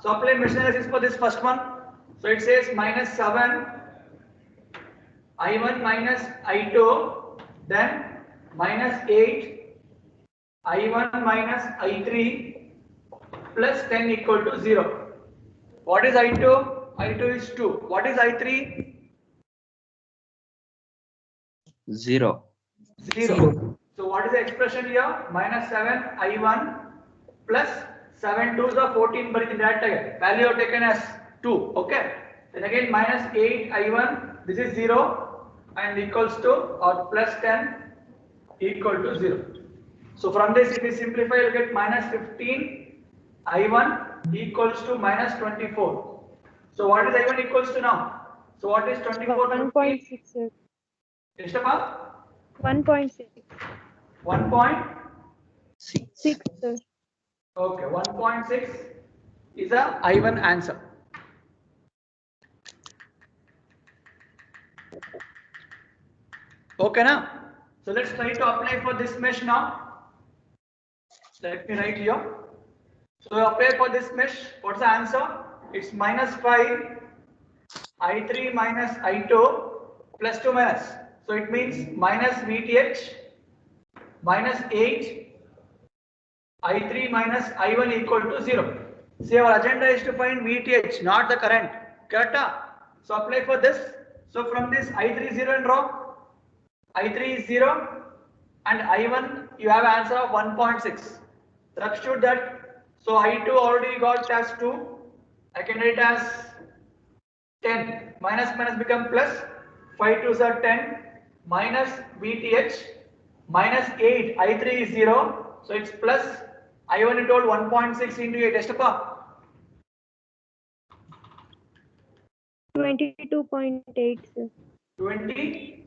So apply mesh analysis for this first one. So it says -7 I1 minus I2, then -8 I1 minus I3 plus 10 equal to 0. What is I2? I2 is 2. What is I3? 0. 0. So what is the expression here? -7 I1 plus 7 2s are 14, but in that value are taken as 2. Okay. Then again -8 I1, this is 0 and equals to or plus 10 equal to 0. So from this, if we simplify, you get -15 I1 equals to -24. So what is I1 equals to now? So what is 24 to 1.6, sir. Just about 1.6. 1.6. 6, sir. Okay, 1.6 is a I1 answer. Okay, now. So let's try to apply for this mesh now. Let me write here. So apply for this mesh. What's the answer? It's -5 I3 minus I2 plus 2 minus. So it means minus VTH -8 I3 minus I1 equal to 0. See, our agenda is to find VTH, not the current. Correct? So apply for this. So from this I3 0 and draw. I3 is 0. and I1 you have answer of 1.6. Substitute that. So I2 already got as 2. I can write as 10. Minus minus become plus. 5 2s are 10. Minus VTH. Minus 8. I3 is 0. So it's plus. I1 you told 1.6 into 8. Estapa. 22.8, sir. 20.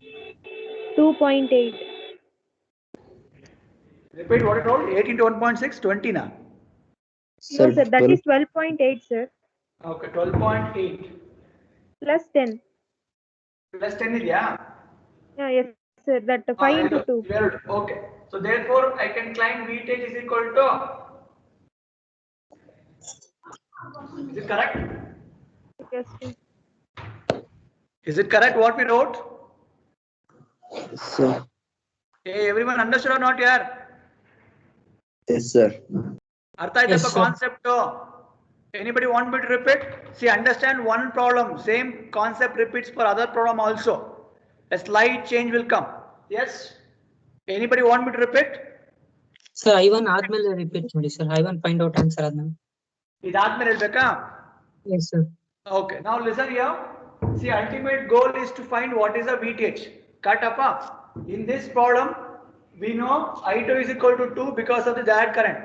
2.8. Repeat what I told. 8 into 1.6. 20 na. No, sir. That is 12.8, sir. Okay. 12.8. Plus 10. Plus 10 is yeah. Yeah, yes, sir. That 5 into 2. Okay. So therefore, I can claim VTH is equal to. Is it correct? Yes, sir. Is it correct what we wrote? Sir. Hey, everyone understood or not here? Yes, sir. Artha Yes, the sir. concept. Anybody want me to repeat? See, understand one problem. Same concept repeats for other problem also. A slight change will come. Yes. Anybody want me to repeat? Sir, I1 ಆದ್ಮೇಲೆ repeat ಮಾಡಿ sir. I1 find out answer ಆದ್ಮೇಲೆ. ಇದಾದ್ಮೇಲೆ ಹೇಳ್ಬೇಕಾ? Yes, sir. Okay, now listen here. See, ultimate goal is to find what is the VTH. Cut up. In this problem, we know I2 is equal to 2 because of the direct current.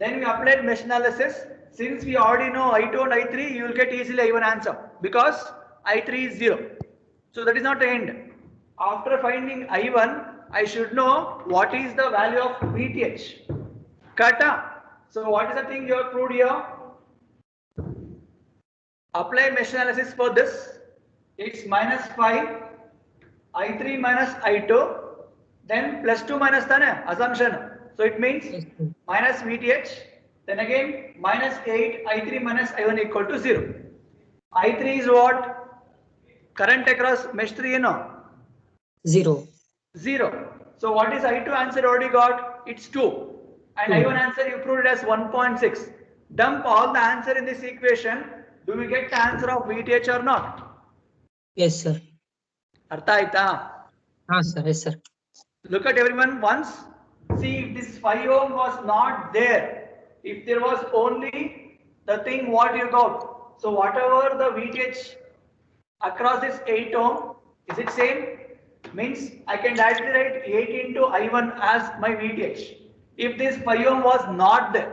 Then we applied mesh analysis. Since we already know I2 and I3, you will get easily I1 answer because I3 is 0. So that is not the end. After finding I1, I should know what is the value of VTH. Cut up. So what is the thing you have proved here? Apply mesh analysis for this. It's minus 5, I3 minus I2, then plus 2 minus the assumption. So it means minus VTH, then again minus 8, I3 minus I1 equal to 0. I3 is what? Current across mesh 3, you know? 0. 0. So what is I2 answer already got? It's 2. And I1 answer you proved it as 1.6. Dump all the answer in this equation. Do we get the answer of VTH or not? Yes, sir. Artha aita? Sir. Yes, sir. Look at everyone once. See if this 5 ohm was not there. If there was only the thing what you got. So whatever the VTH across this 8 ohm, is it same? Means I can directly write 8 into I1 as my VTH. If this 5 ohm was not there.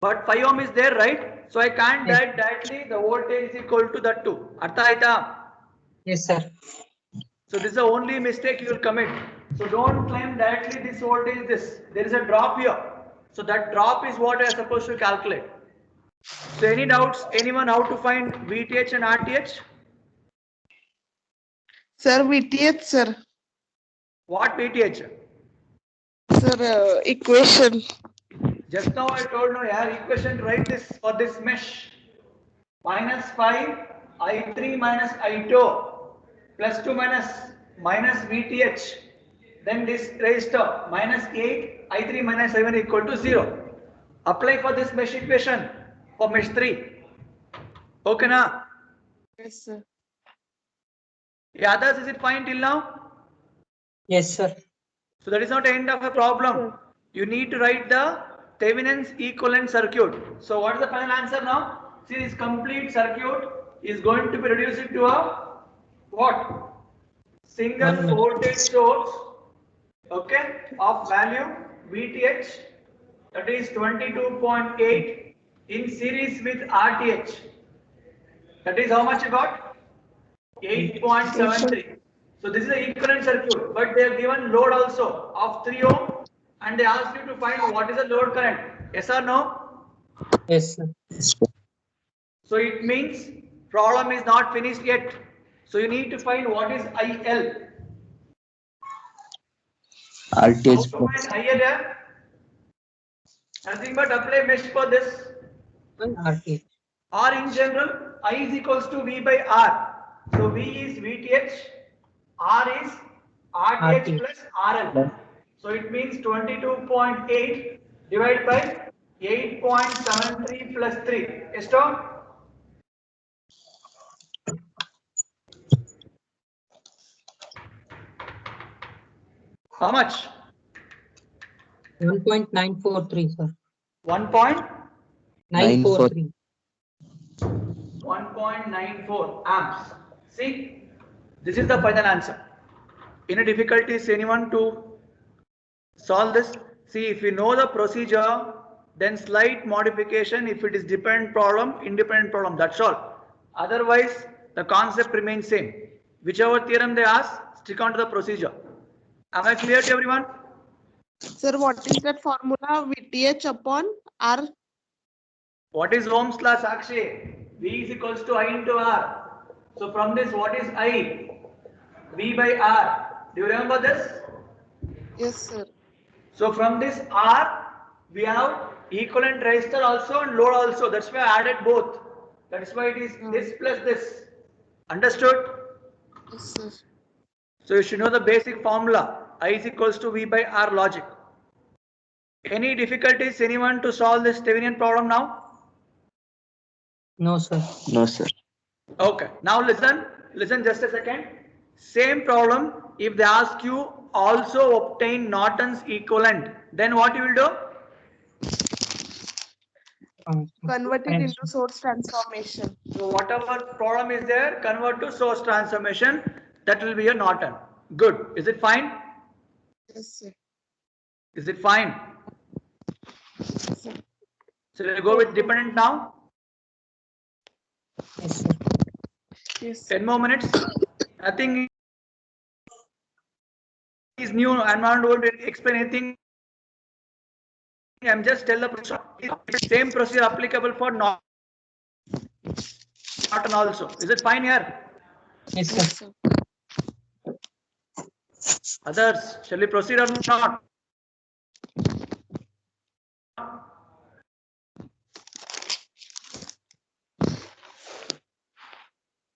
But 5 ohm is there, right? So I can't write directly the voltage is equal to that 2. Artha aita? Yes, sir. So this is the only mistake you will commit. So don't claim directly this voltage is this. There is a drop here. So that drop is what I am supposed to calculate. So any doubts? Anyone how to find VTH and RTH? Sir, VTH, sir. What VTH? Sir, equation. Just now I told no, yeah, equation write this for this mesh. Minus 5, I3 minus I2, plus 2 minus VTH. Then this raised to minus 8, I3 minus I1 equal to 0. Apply for this mesh equation for mesh 3. Okay, na? Yes, sir. Yeah, others, is it fine till now? Yes, sir. So that is not the end of a problem. You need to write the Thevenin's equivalent circuit. So what is the final answer now? See, this complete circuit is going to be reduced to a what? Single voltage source, okay, of value VTH, that is 22.8 in series with RTH. That is how much you got? 8.73. So this is the equivalent circuit, but they have given load also of 3 ohm and they asked you to find what is the load current. Yes or no? Yes, sir. So it means problem is not finished yet. So you need to find what is IL. RTH How to find IL here? Nothing but apply mesh for this. RTH. R in general, I is equals to V by R. So V is VTH, R is RTH plus RL. So it means 22.8 divided by 8.73 plus 3. Esto? How much? 1.943, sir. 1.943 943. amps. See, this is the final answer. Any difficulties, anyone to solve this? See, if you know the procedure, then slight modification if it is dependent problem, independent problem, that's all. Otherwise, the concept remains same. Whichever theorem they ask, stick on to the procedure. Am I clear to everyone? Sir, what is that formula? VTH upon R. What is Ohm's law, Sakshi? V is equals to I into R. So from this, what is I? V by R. Do you remember this? Yes, sir. So from this R, we have equivalent resistor also and load also. That's why I added both. That is why it is this plus this. Understood? Yes, sir. So you should know the basic formula. I is equals to V by R logic. Any difficulties, anyone to solve this Thevenin problem now? No, sir. No, sir. Okay. Now listen just a second. Same problem. If they ask you also obtain Norton's equivalent, then what you will do? Convert it into source transformation. So whatever problem is there, convert to source transformation. That will be your Norton. Good. Is it fine? Yes, sir. Is it fine? Yes, sir. So we'll go with dependent now. Yes, sir. Yes. 10 more minutes. Nothing is new. I'm not going to explain anything. I'm just tell the procedure. Same procedure applicable for Norton also. Is it fine here? Yes, Yes, sir. sir. Others, shall we proceed or not?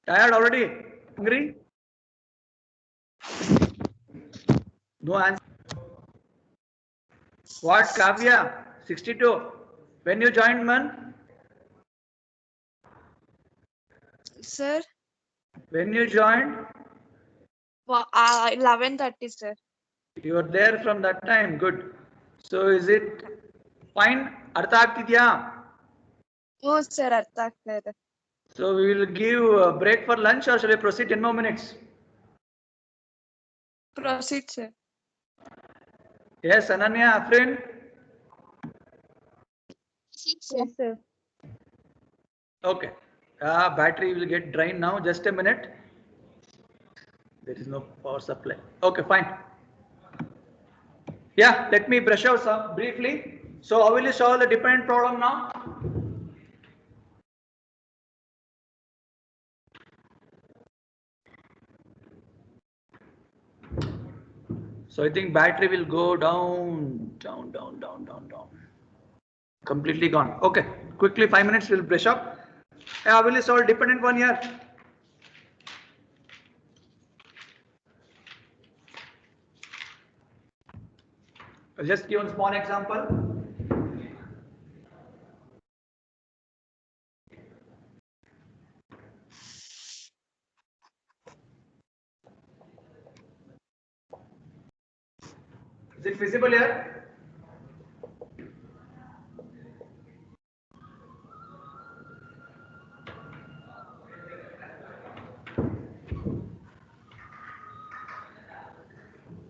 Tired already? Hungry? No answer. What, Kavya? 62. When you joined, man? Sir, When you joined, 11:30, sir. you were there from that time. Good. So is it fine? Artha agtidya? Oh, sir, ಅರ್ಥ ಆಗ್ತಾ ಇದೆ. So we will give a break for lunch or shall we proceed 10 more minutes? Proceed, sir. Yes, Ananya, Afrin? Yes, sir. Okay. Battery will get drained now. Just a minute. There is no power supply. Okay, fine. Yeah, let me brush out some briefly. So how will you solve the dependent problem now? So I think battery will go down. Completely gone. Okay, quickly 5 minutes we'll brush up. How will you solve dependent one here? I'll just give one small example. Is it visible here?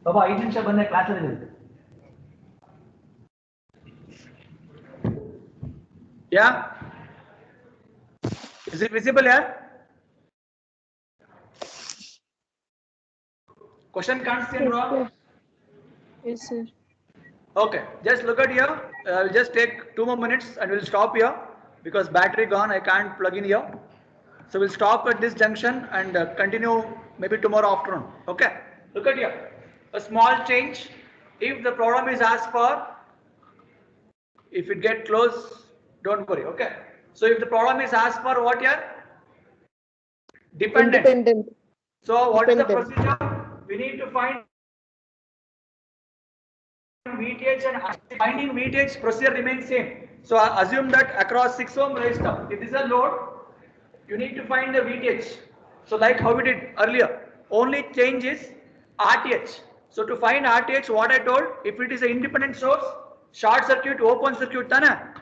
Baba, 5 ನಿಮಿಷ ಬಂದೆ class ಅಲ್ಲಿ. Yeah? Is it visible here? Question can't see and draw? Yes, sir. Okay, just look at here. I'll just take 2 more minutes and we'll stop here because battery gone. I can't plug in here. So we'll stop at this junction and continue maybe tomorrow afternoon. Okay, look at here. A small change. If the problem is asked for, if it get close, don't worry. Okay. So if the problem is asked for what here? Dependent. Independent. So what is the Dependent. procedure? We need to find VTH and finding VTH procedure remains same. So assume that across 6 ohm resistor, if this is a load, you need to find the VTH. So like how we did earlier, only change is RTH. So to find RTH, what I told, if it is an independent source, short circuit, open circuit,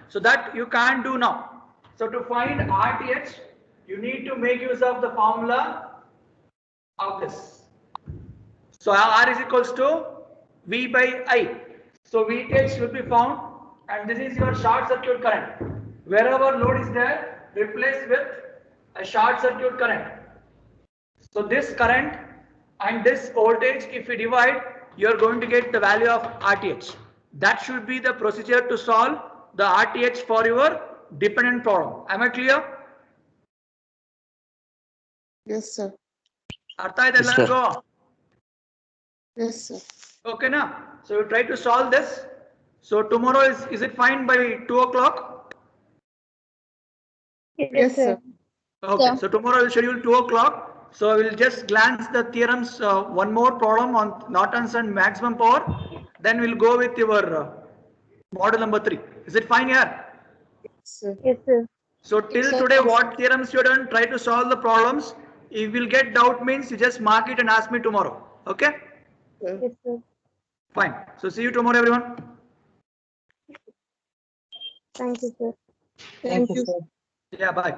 so that you can't do now. So to find RTH, you need to make use of the formula of this. So R is equals to V by I. So VTH will be found, and this is your short circuit current. Wherever load is there, replace with a short circuit current. So this current and this voltage, if we divide, you are going to get the value of RTH. That should be the procedure to solve the RTH for your dependent problem. Am I clear? Yes, sir. Artha ide Yes, sir. ellargo? Yes, sir. Okay, now. So you try to solve this. So tomorrow is it fine by 2 o'clock? Yes, sir. Okay, Yeah. so tomorrow I will schedule 2 o'clock. So I will just glance the theorems, one more problem on Norton's and maximum power. Then we'll go with your model number 3. Is it fine here? Yes, sir. Yes, sir. So till today, what theorems you done? Try to solve the problems. If you will get doubt, means you just mark it and ask me tomorrow. Okay? Yes, sir. Fine. So see you tomorrow, everyone. Thank you, sir. Thank you, sir. Yeah, bye.